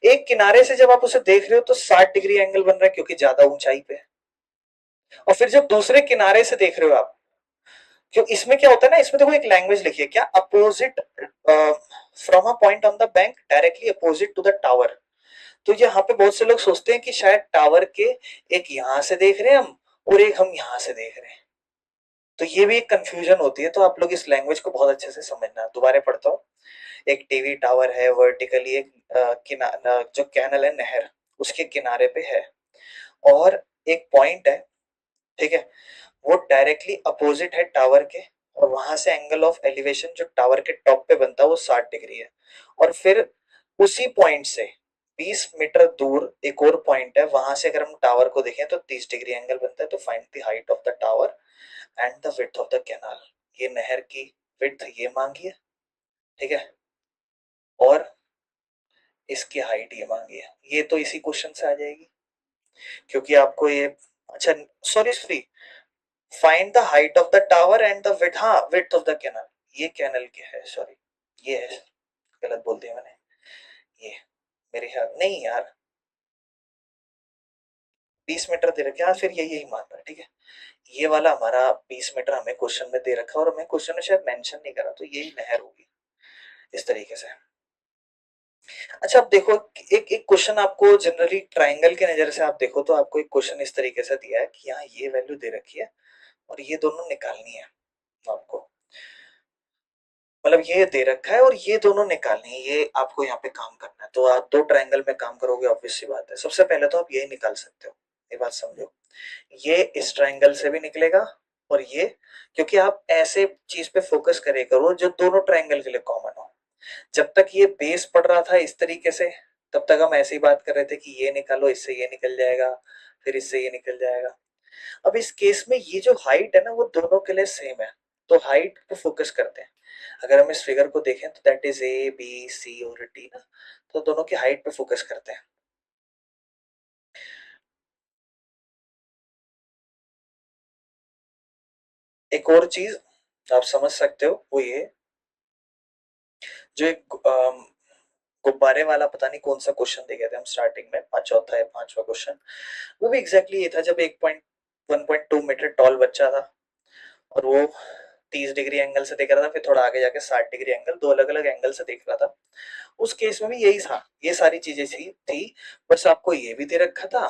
एक किनारे से जब आप उसे देख रहे हो तो 60 डिग्री एंगल बन रहा है, क्योंकि ज्यादा ऊंचाई पे है। और फिर जब दूसरे किनारे से देख रहे हो आप, क्यों इसमें क्या होता है ना, इसमें देखो एक लैंग्वेज लिखी है क्या, opposite from a point on the bank directly opposite to the tower. तो यहाँ पे बहुत से लोग सोचते हैं कि शायद टावर के एक यहां से देख रहे हैं हम, और एक हम यहां से देख रहे हैं, तो ये भी एक कंफ्यूजन होती है। तो आप लोग इस लैंग्वेज को बहुत अच्छे से समझना। दोबारा पढ़ता हूँ। एक टीवी टावर है वर्टिकली, एक जो कैनल है नहर, उसके किनारे पे है, और एक पॉइंट है, ठीक है, वो डायरेक्टली अपोजिट है टावर के, और वहां से एंगल ऑफ एलिवेशन जो टावर के टॉप पे बनता है वो 60 डिग्री है। और फिर उसी पॉइंट से 20 मीटर दूर एक और पॉइंट है, वहां से अगर हम टावर को देखें तो 30 डिग्री एंगल बनता है। तो find the height of the tower and the width of the canal. ये नहर की विड्थ ये मांगी है, ठीक है, और इसकी हाइट ये मांगी है। ये तो इसी क्वेश्चन से आ जाएगी, क्योंकि आपको ये, अच्छा sorry sorry, find the height of the tower and the width, हाँ विड्थ ऑफ द कैनल, ये कैनल के है, सॉरी ये है, गलत बोल दिया मैंने। ये मेरे ख्याल नहीं यार, 20 मीटर दे रखे, हाँ फिर यही यही मान रहा है, ठीक है। ये वाला हमारा 20 मीटर हमें क्वेश्चन में दे रखा है, और हमें क्वेश्चन में शायद मेंशन नहीं करा, तो यही नहर होगी इस तरीके से। अच्छा अब देखो, एक एक क्वेश्चन आपको जनरली ट्रायंगल के नजर से आप देखो तो आपको एक क्वेश्चन इस तरीके से दिया है कि यहाँ ये वैल्यू दे रखी है और ये दोनों निकालनी है आपको, मतलब ये दे रखा है और ये दोनों निकालनी है, ये आपको यहाँ पे काम करना है। तो आप दो ट्रायंगल में काम करोगे, ऑब्वियस सी बात है। सबसे पहले तो आप ये निकाल सकते हो, ये बात समझो, ये इस ट्रायंगल से भी निकलेगा, और ये, क्योंकि आप ऐसे चीज पे फोकस करे करो जो दोनों ट्रायंगल के लिए कॉमन हो। जब तक ये बेस पढ़ रहा था इस तरीके से, तब तक हम ऐसे ही बात कर रहे थे कि ये निकालो, इससे ये निकल जाएगा, फिर इससे ये निकल जाएगा। अब इस केस में ये जो हाइट है ना वो दोनों के लिए सेम है, तो हाइट पे फोकस करते हैं। अगर हम इस फिगर को देखें तो that is A B C और डी ना, तो दोनों की हाइट पे फोकस करते हैं। एक और चीज आप समझ सकते हो वो ये, जो एक गुब्बारे वाला, पता नहीं कौन सा क्वेश्चन दे गए थे हम स्टार्टिंग में, चौथा या पांचवा क्वेश्चन, वो भी एग्जैक्टली ये था। जब 1.2 मीटर टॉल बच्चा था, और वो 30 डिग्री एंगल से देख रहा था, फिर थोड़ा आगे जाके 60 डिग्री एंगल, दो अलग अलग एंगल से देख रहा था। उस केस में भी यही था, ये सारी चीजें थी, बस आपको ये भी दे रखा था,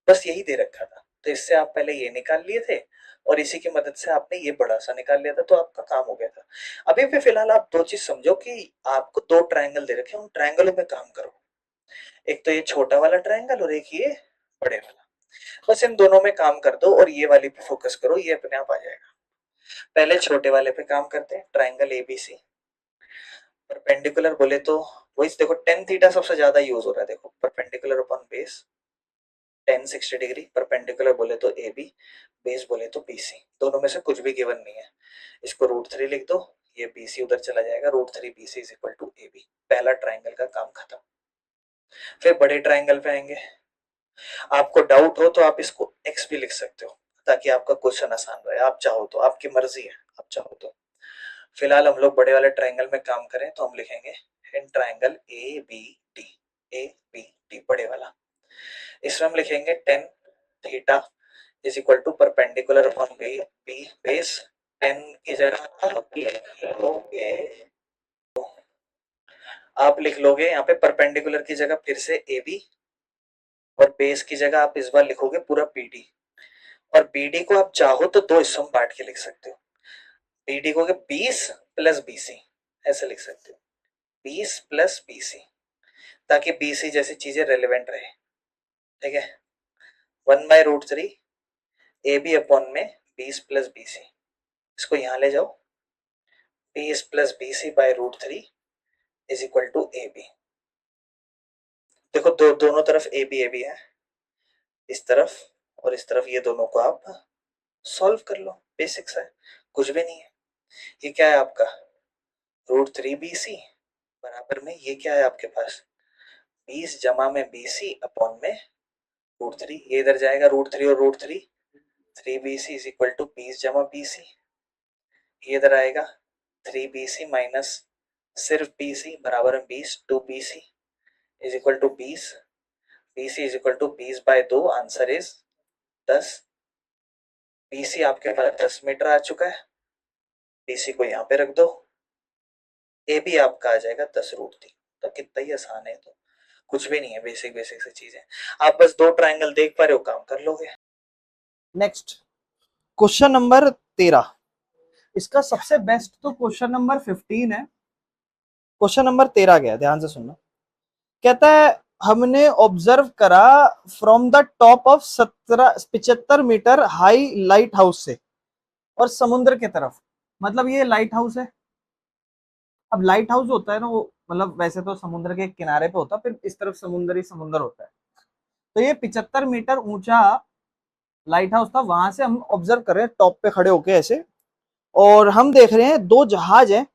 बस यही दे रखा था, तो इससे आप पहले ये निकाल लिए थे, और इसी की मदद से आपने ये बड़ा सा निकाल लिया था, तो आपका काम हो गया था। अभी भी फिलहाल आप दो चीज समझो कि आपको दो ट्रायंगल दे रखे हैं, उन ट्रायंगलों में काम करो। एक तो ये छोटा वाला ट्रायंगल और एक ये बड़े वाला, बस इन दोनों में काम कर दो और ये वाली पे फोकस करो, ये अपने आप आ जाएगा। पहले छोटे वाले पे काम करते हैं, ट्रायंगल एबीसी। परपेंडिकुलर बोले तो वही देखो, टेन थीटा सबसे ज्यादा यूज हो रहा है, देखो perpendicular upon base, tan 60 degree, perpendicular बोले तो ए बी, बेस बोले तो बी सी, दोनों में से कुछ भी गिवन नहीं है। इसको √3 लिख दो, ये बी सी उधर चला जाएगा, √3 B C is equal to A B. पहला ट्राइंगल का काम खत्म। फिर बड़े ट्राइंगल पे आएंगे। आपको डाउट हो तो आप इसको एक्स भी लिख सकते हो, ताकि आपका क्वेश्चन आसान रहे। आप चाहो तो, आपकी मर्जी है, आप चाहो तो। फिलहाल हम लोग बड़े वाले ट्राइंगल में काम करें तो हम लिखेंगे in triangle A B D बड़े वाला। इसमें हम लिखेंगे tan theta is equal to perpendicular upon B B base. Tan की जगह आप लिख लोगे यहाँ पे परपेंडिकुलर की जगह फिर से ए बी, और बेस की जगह आप इस बार लिखोगे पूरा बी डी। और बी डी को आप चाहो तो दो हिस्सों में बांट के लिख सकते हो। बी डी को 20 प्लस बीसी ऐसे लिख सकते हो, 20 प्लस बीसी, ताकि बीसी जैसी चीजें रेलिवेंट रहे। ठीक है, 1/√3 ए बी अपॉन में 20 प्लस बीसी, इसको यहां ले जाओ, 20 plus BC by √3 is equal to A B. देखो दोनों तरफ ए बी है, इस तरफ और इस तरफ, ये दोनों को आप सॉल्व कर लो, बेसिक्स है, कुछ भी नहीं है। ये क्या है आपका √3 BC बराबर में ये क्या है आपके पास 20 जमा में BC अपॉन में √3, ये इधर जाएगा √3 और √3, 3BC इज इक्वल टू 20 जमा BC, ये इधर आएगा 3BC माइनस सिर्फ BC बराबर में 20, 2BC is equal to 20, BC is equal to 20/2, answer is 10। BC आपके पास 10 मीटर आ चुका है, BC को यहाँ पे रख दो, ए भी आपका आ जाएगा 10√3। तो कितना ही आसान है, तो कुछ भी नहीं है, बेसिक बेसिक सी चीजें। आप बस दो ट्रायंगल देख पा रहे हो, काम कर लोगे। नेक्स्ट क्वेश्चन नंबर 13, इसका सबसे बेस्ट तो क्वेश्चन नंबर 15 है। क्वेश्चन नंबर 13 गया, ध्यान से सुनना। कहता है हमने ऑब्जर्व करा from the top of 75 metre high lighthouse से और समुद्र के तरफ, मतलब ये लाइट हाउस है। अब लाइट हाउस होता है ना, वो मतलब वैसे तो समुद्र के किनारे पे होता है, फिर इस तरफ समुद्र ही समुद्र होता है। तो ये 75 मीटर ऊंचा लाइट हाउस था, वहां से हम ऑब्जर्व कर रहे हैं टॉप पे खड़े होके ऐसे, और हम देख रहे हैं दो जहाज हैं,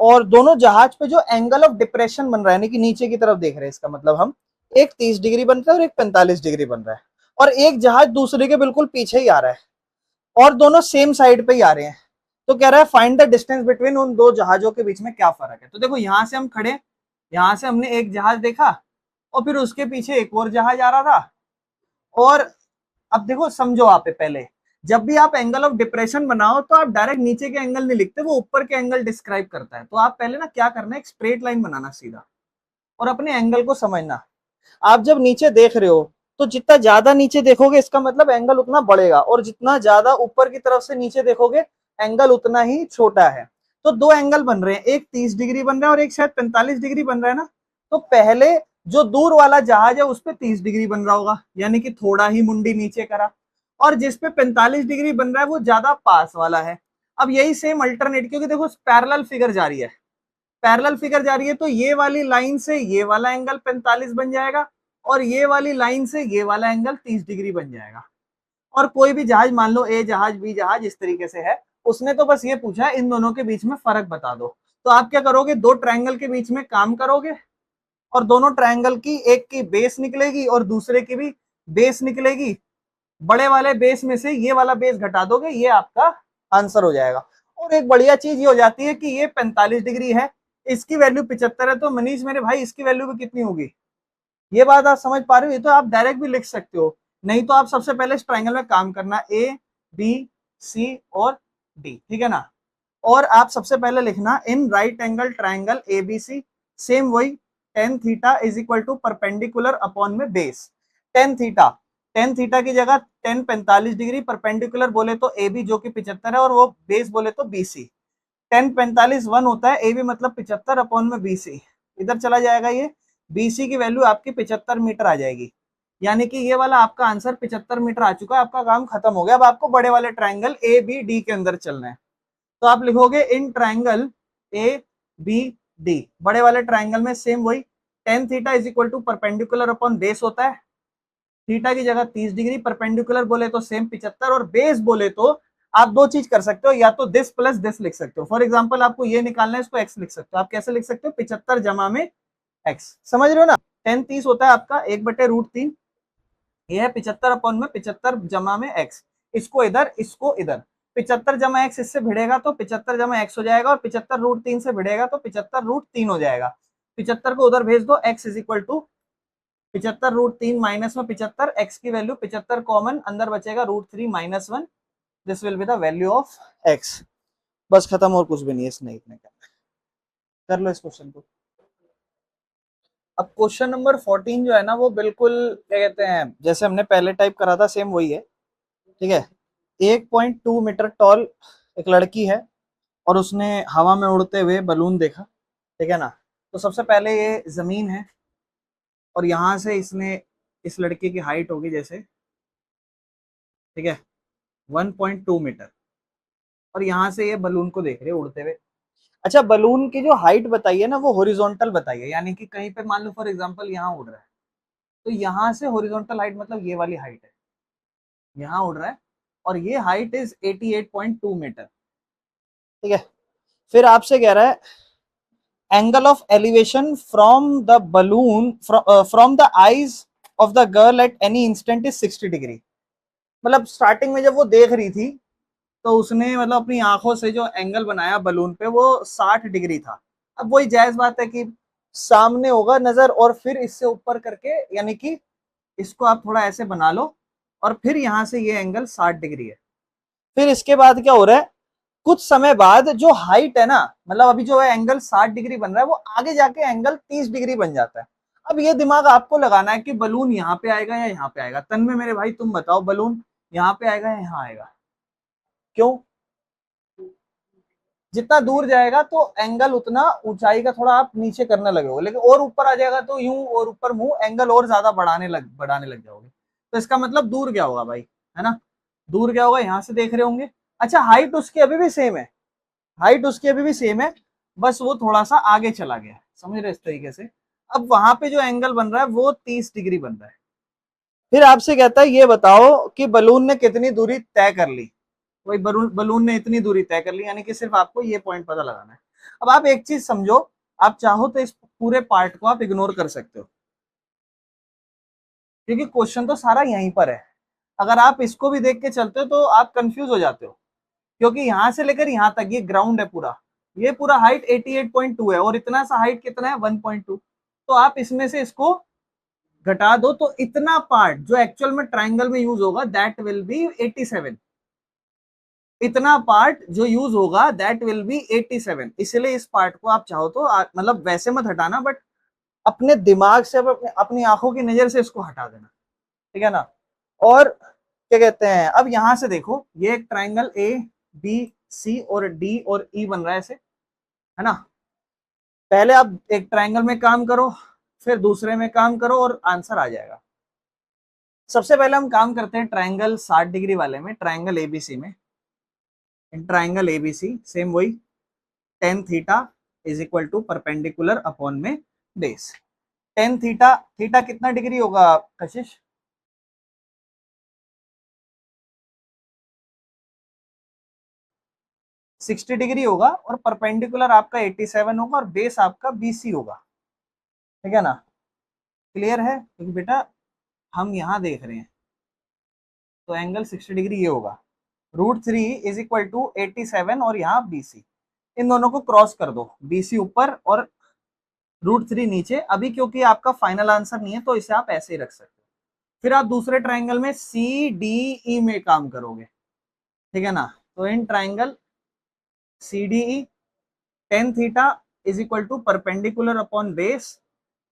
और दोनों जहाज पे जो एंगल ऑफ डिप्रेशन बन रहा है, यानी कि नीचे की तरफ देख रहे हैं, इसका मतलब हम एक 30 डिग्री बन रहा है और एक 45 डिग्री बन रहा है, और एक जहाज दूसरे के बिल्कुल पीछे ही आ रहा है, और दोनों सेम साइड पे ही आ रहे हैं। तो कह रहा है फाइंड द डिस्टेंस बिटवीन उन दो जहाजों के बीच में क्या फर्क है। तो देखो यहां से हम खड़े, यहां से हमने एक जहाज देखा और फिर उसके पीछे एक और जहाज आ रहा था। और अब देखो समझो, आप पहले जब भी आप एंगल ऑफ डिप्रेशन बनाओ तो आप डायरेक्ट नीचे के एंगल नहीं लिखते, वो ऊपर के एंगल डिस्क्राइब करता है। तो आप पहले ना क्या करना है, एक स्ट्रेट लाइन बनाना सीधा, और अपने एंगल को समझना। आप जब नीचे देख रहे हो तो जितना ज्यादा नीचे देखोगे इसका मतलब एंगल उतना बढ़ेगा, और जितना ज्यादा ऊपर की तरफ से नीचे देखोगे एंगल उतना ही छोटा है। तो दो एंगल बन रहे हैं, एक 30 डिग्री बन रहा है और एक शायद 45 डिग्री बन रहा है ना। तो पहले जो दूर वाला जहाज है उस पर 30 डिग्री बन रहा होगा, यानी कि थोड़ा ही मुंडी नीचे करा, और जिसपे 45 डिग्री बन रहा है वो ज्यादा पास वाला है। अब यही सेम अल्टरनेट, क्योंकि देखो पैरेलल फिगर जा रही है, पैरेलल फिगर जा रही है, तो ये वाली लाइन से ये वाला एंगल 45 बन जाएगा, और ये वाली लाइन से ये वाला एंगल 30 डिग्री बन जाएगा। और कोई भी जहाज, मान लो ए जहाज बी जहाज इस तरीके से है, उसने तो बस ये पूछा है इन दोनों के बीच में फर्क बता दो। तो आप क्या करोगे, दो ट्रायंगल के बीच में काम करोगे, और दोनों ट्रायंगल की एक की बेस निकलेगी और दूसरे की भी बेस निकलेगी, बड़े वाले बेस में से ये वाला बेस घटा दोगे, ये आपका आंसर हो जाएगा। और एक बढ़िया चीज ये हो जाती है कि ये 45 डिग्री है, इसकी वैल्यू 75 है, तो मनीष मेरे भाई इसकी वैल्यू भी कितनी होगी, ये बात आप समझ पा रहे हो। ये तो आप डायरेक्ट भी लिख सकते हो, नहीं तो आप सबसे पहले इस ट्रायंगल में काम करना, ए बी सी और डी, ठीक है ना। और आप सबसे पहले लिखना in right angle triangle A B C, same वही tan theta is equal to perpendicular upon में बेस। टेन थीटा की जगह 10 45 डिग्री, परपेंडिकुलर बोले तो ए बी जो कि 75 है, और वो बेस बोले तो बी सी। 10 45 1 होता है, ए बी मतलब 75 अपॉन में बी सी, इधर चला जाएगा, ये बी सी की वैल्यू आपकी 75 मीटर आ जाएगी, यानी कि ये वाला आपका आंसर 75 मीटर आ चुका है। आपका काम खत्म हो गया। अब आपको बड़े वाले ट्रायंगल ए बी डी के अंदर चलना है, तो आप लिखोगे in triangle A B D, बड़े वाले ट्रायंगल में सेम वही tan theta is equal to perpendicular upon base होता है, थीटा की जगह 30 डिग्री, परपेंडिकुलर बोले तो सेम 75, और बेस बोले तो आप दो चीज कर सकते हो, या तो दिस प्लस दिस लिख सकते हो। फॉर एग्जांपल आपको ये निकालना है, इसको एक्स लिख सकते हो। आप कैसे लिख सकते हो, 75 जमा में एक्स, समझ रहे हो ना। 10 30 होता है आपका 1/√3, ये है 75 अपॉन में 75 जमा में एक्स, इसको इधर इसको इधर, 75 जमा x इससे भिड़ेगा तो 75 जमा x हो जाएगा, और 75 रूट 3 से भिड़ेगा तो 75 रूट 3 हो जाएगा। 75 को उधर भेज दो, x is equal to 75 root 3 minus में 75, x की वैल्यू 75 कॉमन, अंदर बचेगा root 3 minus 1, this will be the value of x। बस खत्म, और कुछ भी नहीं है इसमें, इतने का कर लो इस क्वेश्चन को। अब क्वेश्चन नंबर 14 जो है ना, वो बिल्कुल क्या कहते हैं, जैसे हमने पहले टाइप करा था सेम वही है, ठीक है। 1.2 मीटर टॉल एक लड़की है, और उसने हवा में उड़ते हुए बलून देखा, ठीक है ना। तो सबसे पहले ये जमीन है, और यहां से इसने, इस लड़के की हाइट होगी जैसे, ठीक है, 1.2 मीटर, और यहाँ से ये बलून को देख रहे हैं उड़ते हुए। अच्छा, बलून की जो हाइट बताइए ना, वो हॉरिजॉन्टल बताइए, यानी कि कहीं पे मान लो फॉर एग्जांपल यहाँ उड़ रहा है, तो यहाँ से हॉरिजॉन्टल हाइट मतलब ये वाली हाइट है, यहाँ उड़ रहा है, और ये हाइट इज 88.2 मीटर, ठीक है। फिर आपसे कह रहा है angle of elevation from the balloon from the eyes of the girl at any instant is 60 degree. मतलब स्टार्टिंग में जब वो देख रही थी, तो उसने मतलब अपनी आंखों से जो एंगल बनाया बलून पे, वो 60 डिग्री था। अब वही जायज बात है कि सामने होगा नजर, और फिर इससे ऊपर करके, यानी कि इसको आप थोड़ा ऐसे बना लो, और फिर यहां से ये एंगल 60 डिग्री है। फिर इसके बाद क्या हो रहा है, कुछ समय बाद जो हाइट है ना, मतलब अभी जो है एंगल 60 डिग्री बन रहा है, वो आगे जाके एंगल 30 डिग्री बन जाता है। अब ये दिमाग आपको लगाना है कि बलून यहाँ पे आएगा या यहाँ पे आएगा। तन में मेरे भाई तुम बताओ, बलून यहाँ पे आएगा या यहाँ आएगा? क्यों? जितना दूर जाएगा तो एंगल उतना ऊंचाई का थोड़ा आप नीचे करने लगोगे, लेकिन और ऊपर आ जाएगा तो यूं और ऊपर मुंह एंगल और ज्यादा बढ़ाने लग जाओगे। तो इसका मतलब दूर क्या होगा भाई, है ना? दूर क्या होगा, यहां से देख रहे होंगे। अच्छा, हाइट उसकी अभी भी सेम है, हाइट उसकी अभी भी सेम है, बस वो थोड़ा सा आगे चला गया, समझ रहे इस तरीके से। अब वहां पे जो एंगल बन रहा है वो 30 डिग्री बन रहा है। फिर आपसे कहता है ये बताओ कि बलून ने कितनी दूरी तय कर ली। वही बलून ने इतनी दूरी तय कर ली, यानी कि सिर्फ आपको ये पॉइंट पता लगाना है। अब आप एक चीज समझो, आप चाहो तो इस पूरे पार्ट को आप इग्नोर कर सकते हो, क्योंकि क्वेश्चन तो सारा यहीं पर है। अगर आप इसको भी देख के चलते हो तो आप कंफ्यूज हो जाते हो, क्योंकि यहां से लेकर यहां तक ये ग्राउंड है पूरा, ये पूरा हाइट 88.2 है, और इतना सा हाइट कितना है 1.2। तो आप इसमें से इसको घटा दो, तो इतना पार्ट जो एक्चुअल में ट्राइंगल में यूज होगा दैट विल बी 87। इतना पार्ट जो यूज होगा दैट विल बी 87। इसलिए इस पार्ट को आप चाहो तो मतलब वैसे मत हटाना, बट अपने दिमाग से, अपनी आंखों की नजर से इसको हटा देना, ठीक है ना। और क्या कहते हैं, अब यहां से देखो, ये एक ट्राइंगल ए बी सी और डी और ई बन रहा है ऐसे, है ना। पहले आप एक ट्राइंगल में काम करो, फिर दूसरे में काम करो, और आंसर आ जाएगा। सबसे पहले हम काम करते हैं ट्राइंगल 60 डिग्री वाले में, ट्राइंगल एबीसी में। ट्राइंगल एबीसी सेम वही, tan theta is equal to perpendicular upon में बेस। टेन थीटा, थीटा कितना डिग्री होगा कशिश? सिक्सटी डिग्री होगा, और परपेंडिकुलर आपका 87 होगा, और बेस आपका बीसी होगा, ठीक है ना। क्लियर है? क्योंकि बेटा हम यहाँ देख रहे हैं, तो एंगल 60 डिग्री ये होगा। √3 इज इक्वल टू 87, और यहाँ बीसी, इन दोनों को क्रॉस कर दो, बीसी ऊपर और √3 नीचे। अभी क्योंकि आपका फाइनल आंसर नहीं है, तो इसे आप ऐसे ही रख सकते हो। फिर आप दूसरे ट्राइंगल में सी डी ई में काम करोगे, ठीक है ना। तो in triangle C D E, tan theta is equal to perpendicular upon base,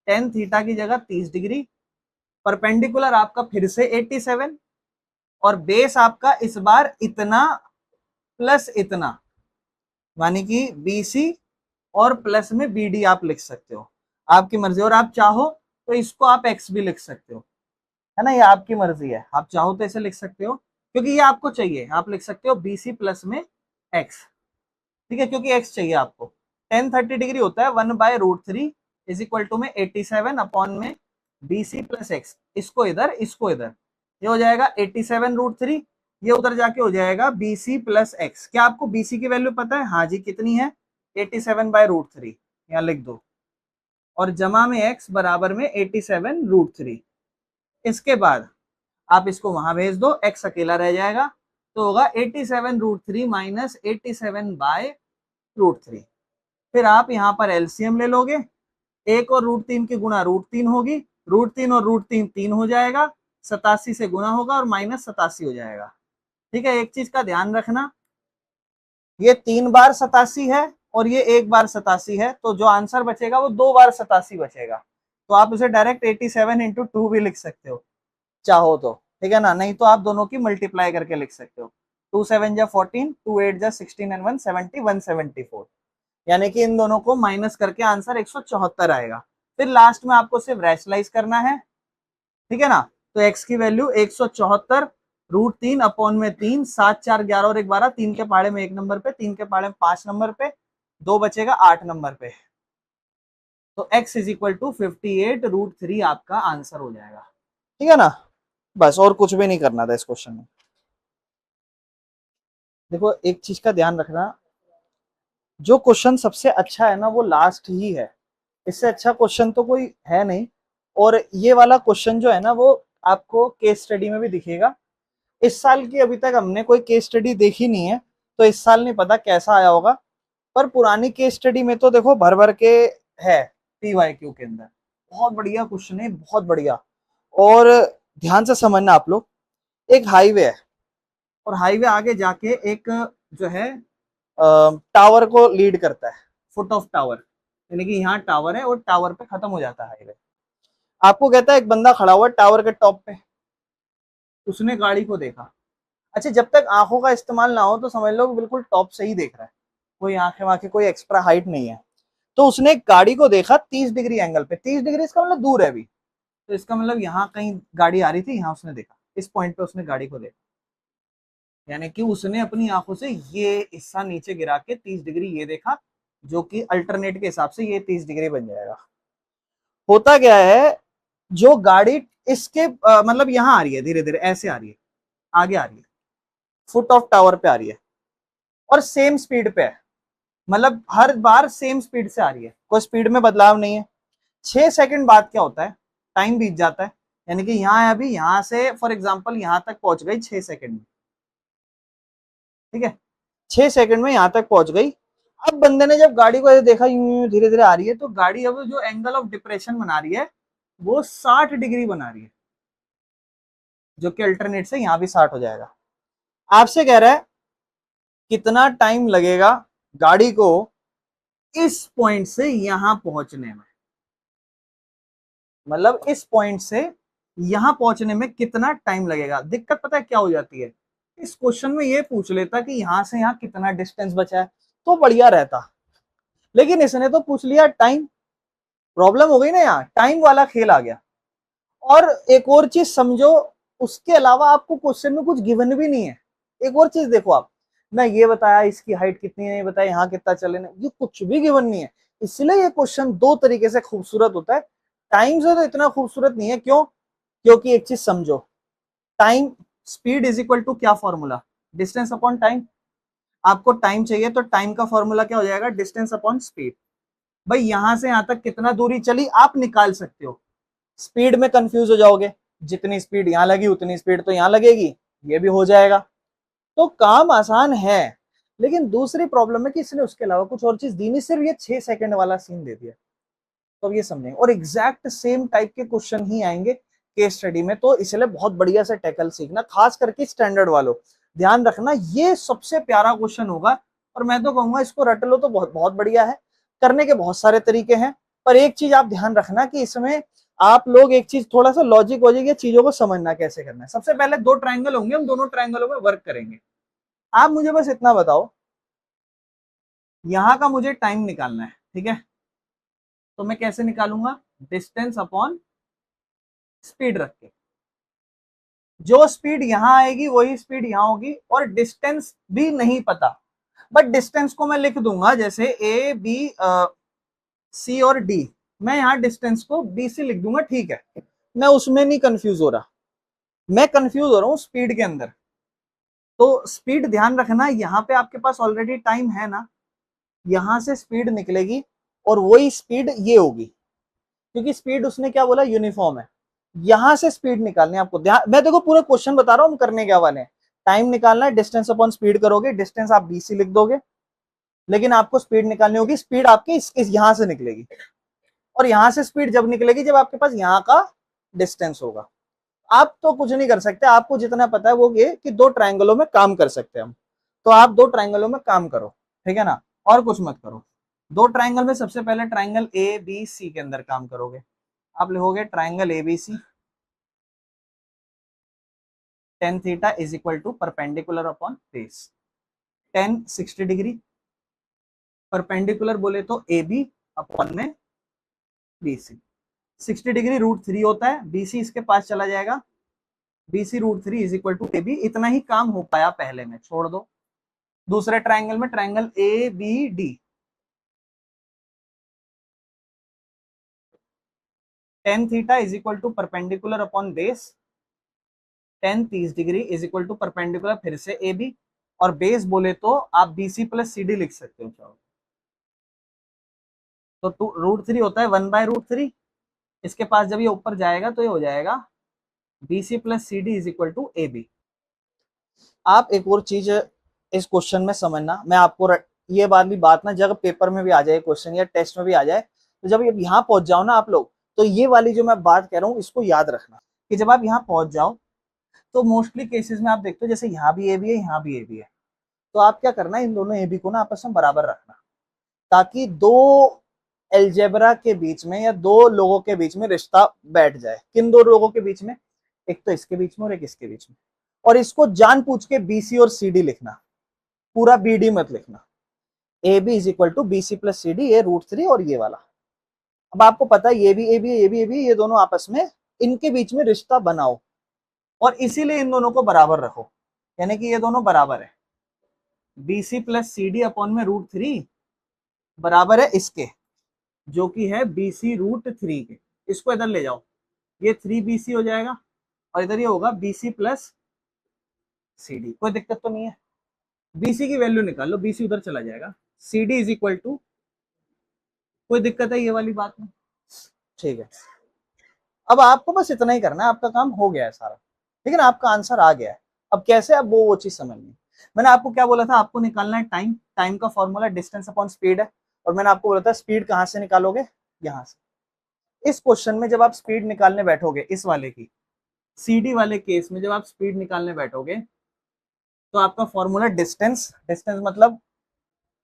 tan theta की जगह 30 डिग्री, परपेंडिकुलर आपका फिर से 87, और बेस आपका इस बार इतना प्लस इतना, यानी कि बीसी और प्लस में बीडी आप लिख सकते हो, आपकी मर्जी। और आप चाहो तो इसको आप एक्स भी लिख सकते हो, है ना, ये आपकी मर्जी है। आप चाहो तो ऐसे लिख सकते हो, क्योंकि ये आपको चाहिए, आप लिख सकते हो बीसी प्लस में एक्स, ठीक है, क्योंकि एक्स चाहिए आपको। टेन 30 डिग्री होता है 1/√3 इज इक्वल टू में 87 अपॉन में बीसी प्लस एक्स। इसको इधर, इसको इधर, ये हो जाएगा 87√3, ये उधर जाके हो जाएगा बीसी प्लस एक्स। क्या आपको बीसी की वैल्यू पता है? हाँ जी, कितनी है? 87/√3, यहाँ लिख दो, और जमा में एक्स बराबर में 87√3। इसके बाद आप इसको वहां भेज दो, एक्स अकेला रह जाएगा, तो होगा 87√3 माइनस 87/√3। फिर आप यहाँ पर एलसीएम ले लोगे, 1 और √3 की गुणा √3 होगी, √3 और √3 3 हो जाएगा, 87 से गुणा होगा और माइनस 87 हो जाएगा। ठीक है, एक चीज का ध्यान रखना, ये 3 बार 87 है और ये 1 बार 87 है, तो जो आंसर बचेगा वो 2 बार 87 बचेगा। तो आप उसे डायरेक्ट 87 इंटू 2 भी लिख सकते हो चाहो तो, ठीक है ना, नहीं तो आप दोनों की मल्टीप्लाई करके लिख सकते हो। 2 7 जा 14, 2 8 जा 16 एंड 1 70, 174, यानी कि इन दोनों को माइनस करके आंसर 174 आएगा। फिर लास्ट में आपको सिर्फ रैशनलाइज करना है, ठीक है ना। तो x की वैल्यू 174 √3 अपॉन में 3, 7 4 11 और 1 12, 3 के पहाड़े में 1 नंबर पे, 3 के पहाड़े में 5 नंबर पे, 2 बचेगा 8 नंबर पे। तो x इज इक्वल टू 58√3 आपका आंसर हो जाएगा, ठीक है ना। बस और कुछ भी नहीं करना था इस क्वेश्चन में। देखो एक चीज का ध्यान रखना, जो क्वेश्चन सबसे अच्छा है ना वो लास्ट ही है, इससे अच्छा क्वेश्चन तो कोई है नहीं। और ये वाला क्वेश्चन जो है ना वो आपको केस स्टडी में भी दिखेगा। इस साल की अभी तक हमने कोई केस स्टडी देखी नहीं है, तो इस साल नहीं पता कैसा आया होगा, पर पुरानी केस स्टडी में तो देखो भर भर के है PYQ के अंदर। बहुत बढ़िया क्वेश्चन है, बहुत बढ़िया। और ध्यान से समझना आप लोग, एक हाईवे है और हाईवे आगे जाके एक जो है टावर को लीड करता है, फुट ऑफ टावर, यानी कि यहाँ टावर है और टावर पे खत्म हो जाता है हाईवे। आपको कहता है एक बंदा खड़ा हुआ टावर के टॉप पे, उसने गाड़ी को देखा। अच्छा, जब तक आंखों का इस्तेमाल ना हो तो समझ लो बिल्कुल टॉप से ही देख रहा है, कोई आंखें वाखें कोई एक्स्ट्रा हाइट नहीं है। तो उसने गाड़ी को देखा 30 डिग्री एंगल पे, 30 डिग्री इसका मतलब दूर है अभी, तो इसका मतलब यहाँ कहीं गाड़ी आ रही थी, यहाँ उसने देखा, इस पॉइंट पे उसने गाड़ी को देखा, यानी कि उसने अपनी आंखों से ये हिस्सा नीचे गिरा के 30 डिग्री ये देखा, जो कि अल्टरनेट के हिसाब से ये 30 डिग्री बन जाएगा। होता क्या है, जो गाड़ी इसके मतलब यहाँ आ रही है, धीरे धीरे ऐसे आ रही है, आगे आ रही है, फुट ऑफ टावर पे आ रही है और सेम स्पीड पे है, मतलब हर बार सेम स्पीड से आ रही है, कोई स्पीड में बदलाव नहीं है। 6 सेकंड बाद क्या होता है, टाइम बीत जाता है, यानी कि यहाँ है अभी, यहाँ से फॉर एग्जांपल यहाँ तक पहुंच गई 6 सेकंड में, ठीक है, 6 सेकंड में यहाँ तक पहुंच गई। अब बंदे ने जब गाड़ी को ऐसे देखा यूं धीरे धीरे आ रही है, तो गाड़ी अब जो एंगल ऑफ डिप्रेशन बना रही है वो 60 डिग्री बना रही है, जो कि अल्टरनेट से यहाँ भी 60 हो जाएगा। आपसे कह रहा है कितना टाइम लगेगा गाड़ी को इस पॉइंट से यहां पहुंचने में, मतलब इस पॉइंट से यहां पहुंचने में कितना टाइम लगेगा। दिक्कत पता है क्या हो जाती है, इस क्वेश्चन में ये पूछ लेता कि यहां से यहां कितना डिस्टेंस बचा है तो बढ़िया रहता, लेकिन इसने तो पूछ लिया टाइम। प्रॉब्लम हो गई ना, यहाँ टाइम वाला खेल आ गया। और एक और चीज समझो, उसके अलावा आपको क्वेश्चन में कुछ गिवन भी नहीं है। एक और चीज देखो आप, ना ये बताया इसकी हाइट कितनी है, बताया यहाँ कितना चले, ये कुछ भी गिवन नहीं है। इसलिए ये क्वेश्चन दो तरीके से खूबसूरत होता है, टाइम से तो इतना खूबसूरत नहीं है। क्यों? क्योंकि एक चीज समझो, time speed is equal to क्या फॉर्मूला, डिस्टेंस अपॉन टाइम। आपको टाइम चाहिए तो टाइम का फॉर्मूला क्या हो जाएगा, डिस्टेंस अपॉन स्पीड। भाई यहां से यहां तक कितना दूरी चली आप निकाल सकते हो, स्पीड में कंफ्यूज हो जाओगे, जितनी स्पीड यहां लगी उतनी स्पीड तो यहां लगेगी, ये भी हो जाएगा। तो काम आसान है, लेकिन दूसरी प्रॉब्लम है कि इसने उसके अलावा कुछ और चीज दी नहीं, सिर्फ ये 6 सेकंड वाला सीन दे दिया। तो अब ये समझेंगे, और एग्जैक्ट सेम टाइप के क्वेश्चन ही आएंगे केस स्टडी में, तो इसलिए बहुत बढ़िया से टैकल सीखना, खास करके स्टैंडर्ड वालों। ध्यान रखना ये सबसे प्यारा क्वेश्चन होगा, और मैं तो कहूंगा इसको रट लो तो बहुत बहुत बढ़िया है। करने के बहुत सारे तरीके हैं, पर एक चीज आप ध्यान रखना कि इसमें आप लोग एक चीज थोड़ा सा लॉजिक वॉजिक या चीजों को समझना कैसे करना है। सबसे पहले 2 ट्रायंगल होंगे, हम दोनों ट्रायंगलों में वर्क करेंगे। आप मुझे बस इतना बताओ, यहां का मुझे टाइम निकालना है, ठीक है, तो मैं कैसे निकालूंगा, डिस्टेंस अपॉन स्पीड रख के। जो स्पीड यहां आएगी वही स्पीड यहां होगी, और डिस्टेंस भी नहीं पता, बट डिस्टेंस को मैं लिख दूंगा जैसे ए बी सी और डी, मैं यहां डिस्टेंस को बी सी लिख दूंगा, ठीक है। मैं उसमें नहीं कंफ्यूज हो रहा, मैं कंफ्यूज हो रहा हूं स्पीड के अंदर। तो स्पीड ध्यान रखना, यहां पे आपके पास ऑलरेडी टाइम है ना, यहां से स्पीड निकलेगी और वही स्पीड ये होगी, क्योंकि स्पीड उसने क्या बोला, यूनिफॉर्म है। यहां से स्पीड निकालनी है आपको, ध्यान, मैं देखो पूरा क्वेश्चन बता रहा हूं हम करने क्या वाले हैं। टाइम निकालना है, डिस्टेंस अपॉन स्पीड करोगे, डिस्टेंस आप बीसी लिख दोगे, लेकिन आपको स्पीड निकालनी होगी, स्पीड आपकी इस यहां से निकलेगी, और यहां से स्पीड जब निकलेगी जब आपके पास यहाँ का डिस्टेंस होगा। आप तो कुछ नहीं कर सकते, आपको जितना पता है वो ये कि दो ट्रायंगलों में काम कर सकते हैं हम, तो आप दो ट्रायंगलों में काम करो, ठीक है ना, और कुछ मत करो। दो ट्रायंगल में सबसे पहले ट्रायंगल ए बी सी के अंदर काम करोगे। आप लिखोगे triangle A B C, tan theta is equal to perpendicular upon base, tan 60 degree, perpendicular बोले तो ए बी अपॉन में बी सी, 60 डिग्री √3 होता है, बीसी इसके पास चला जाएगा, BC √3 is equal to A B. इतना ही काम हो पाया पहले में, छोड़ दो। दूसरे ट्रायंगल में triangle A B D, tan theta is equal to perpendicular upon base, tan 30 degree is equal to perpendicular फिर से ए बी, और बेस बोले तो आप बीसी प्लस सी डी लिख सकते हो चाहो तो √3 होता है 1/√3, इसके पास जब ये ऊपर जाएगा तो ये हो जाएगा BC plus C D is equal to A B. आप एक और चीज इस क्वेश्चन में समझना, मैं आपको ये बात ना जब पेपर में भी आ जाए क्वेश्चन या टेस्ट में भी आ जाए, तो जब यहाँ पहुंच जाओ ना आप लोग, तो ये वाली जो मैं बात कह रहा हूँ इसको याद रखना कि जब आप यहाँ पहुंच जाओ तो मोस्टली केसेस में आप देखते हो जैसे यहाँ भी ए बी है, यहाँ भी ए बी है, तो आप क्या करना, इन दोनों ए बी को ना आपस में बराबर रखना, ताकि दो एल्जेब्रा के बीच में या दो लोगों के बीच में रिश्ता बैठ जाए। किन दो लोगों के बीच में, एक तो इसके बीच में और एक इसके बीच में, और इसको जान पूछ के बीसी और सीडी लिखना, पूरा बीडी मत लिखना। A B is equal to BC plus C D, ये √3 और ये वाला। अब आपको पता है ये भी ए बी, ये भी ए बी, ये दोनों आपस में इनके बीच में रिश्ता बनाओ, और इसीलिए इन दोनों को बराबर रखो, यानी कि ये दोनों बराबर है, BC plus C D upon में √3 बराबर है इसके, जो कि है BC √3 के। इसको इधर ले जाओ, ये 3BC हो जाएगा, और इधर ये होगा BC प्लस CD। कोई दिक्कत तो नहीं है, BC की वैल्यू निकाल लो, BC उधर चला जाएगा, CD इज इक्वल टू, कोई दिक्कत है ये वाली बात में, ठीक है। अब आपको बस इतना ही करना है, आपका काम हो गया है सारा, लेकिन आपका आंसर आ गया है। अब कैसे, अब वो चीज समझनी। मैंने आपको क्या बोला था, आपको निकालना है टाइम, टाइम का फॉर्मूला डिस्टेंस अपॉन स्पीड है, और मैंने आपको बोला था स्पीड कहाँ से निकालोगे, यहाँ से। इस क्वेश्चन में जब आप स्पीड निकालने बैठोगे, इस वाले की सीडी वाले केस में जब आप स्पीड निकालने बैठोगे, तो आपका फॉर्मूला डिस्टेंस, डिस्टेंस मतलब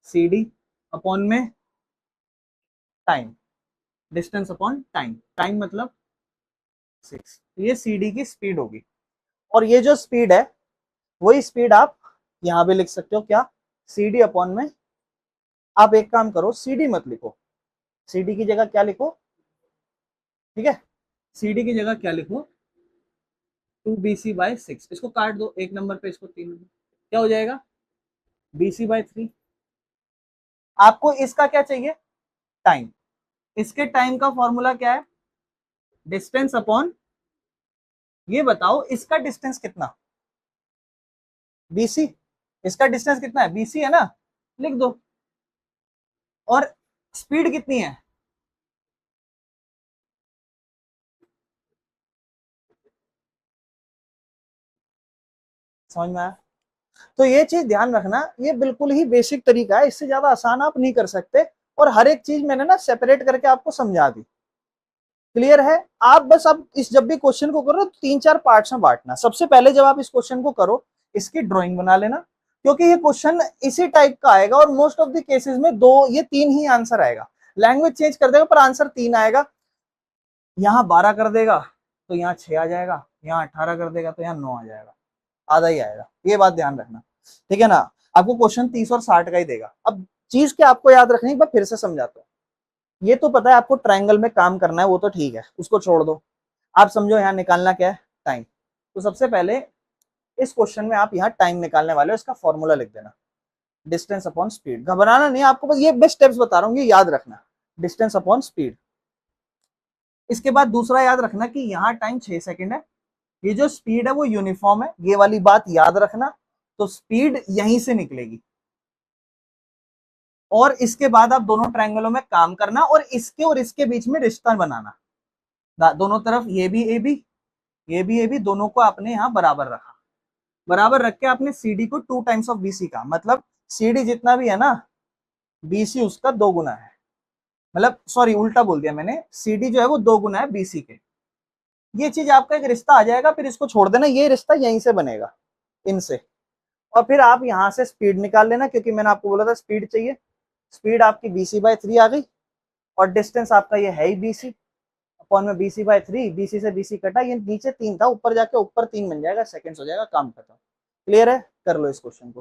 सीडी अपॉन में time, distance upon time, time मतलब 6, ये सीडी की स्पीड होगी। और ये जो स्पीड है वही स्पीड आप यहां भी लिख सकते हो, क्या, सीडी अपॉन में, आप एक काम करो सीडी मत लिखो, सीडी की जगह क्या लिखो, ठीक है, सीडी की जगह क्या लिखो, 2BC/6, इसको काट दो, एक नंबर पे इसको 3 नंबर, क्या हो जाएगा BC/3। आपको इसका क्या चाहिए, टाइम, इसके टाइम का फॉर्मूला क्या है, डिस्टेंस अपॉन, ये बताओ इसका डिस्टेंस कितना, BC, इसका डिस्टेंस कितना है, BC है ना, लिख दो, और स्पीड कितनी है, समझ में आया। तो ये चीज ध्यान रखना, ये बिल्कुल ही बेसिक तरीका है, इससे ज्यादा आसान आप नहीं कर सकते, और हर एक चीज मैंने ना सेपरेट करके आपको समझा दी, क्लियर है। आप बस अब इस जब भी क्वेश्चन को करो 3-4 पार्ट्स में बांटना। सबसे पहले जब आप इस क्वेश्चन को करो, इसकी ड्राइंग बना लेना, क्योंकि ये क्वेश्चन इसी टाइप का आएगा, और मोस्ट ऑफ द केसेस में 2 ये 3 ही आंसर आएगा, लैंग्वेज चेंज कर देगा पर आंसर 3 आएगा। यहाँ 12 कर देगा तो यहाँ 6 आ जाएगा, यहाँ 18 कर देगा तो यहाँ 9 आ जाएगा, आधा ही आएगा, ये बात ध्यान रखना, ठीक है ना। आपको क्वेश्चन 30 और 60 का ही देगा। अब चीज क्या आपको याद रखनी, मैं फिर से समझाता हूँ। ये तो पता है आपको ट्रायंगल में काम करना है, वो तो ठीक है, उसको छोड़ दो। आप समझो यहाँ निकालना क्या है, टाइम। तो सबसे पहले इस क्वेश्चन में आप यहाँ टाइम निकालने वाले हो, इसका फॉर्मूला लिख देना, डिस्टेंस अपॉन स्पीड। घबराना नहीं, आपको बस ये बेस्ट स्टेप्स बता रहा हूँ, ये याद रखना, डिस्टेंस अपॉन स्पीड। इसके बाद दूसरा याद रखना कि यहाँ टाइम 6 सेकंड है, ये जो स्पीड है वो यूनिफॉर्म है, ये वाली बात याद रखना। तो स्पीड यहीं से निकलेगी, और इसके बाद आप दोनों ट्रायंगलों में काम करना, और इसके बीच में रिश्ता बनाना। दोनों तरफ ये भी ए बी, ये भी ए बी, दोनों को आपने यहाँ बराबर रखा, बराबर रख के आपने CD को 2 टाइम्स ऑफ BC का, मतलब CD जितना भी है ना BC उसका 2 गुना है, मतलब सॉरी उल्टा बोल दिया मैंने, CD जो है वो 2 गुना है BC के। ये चीज आपका एक रिश्ता आ जाएगा, फिर इसको छोड़ देना, ये रिश्ता यहीं से बनेगा इनसे, और फिर आप यहां से स्पीड निकाल लेना, क्योंकि मैंने आपको बोला था स्पीड चाहिए। स्पीड आपकी BC/3 आ गई, और डिस्टेंस आपका ये है ही BC, अपॉन में BC/3, BC से BC कटा, ये नीचे 3 था, ऊपर जाके ऊपर 3 बन जाएगा, सेकंड्स हो जाएगा, काम खत्म। क्लियर है? कर लो इस क्वेश्चन को।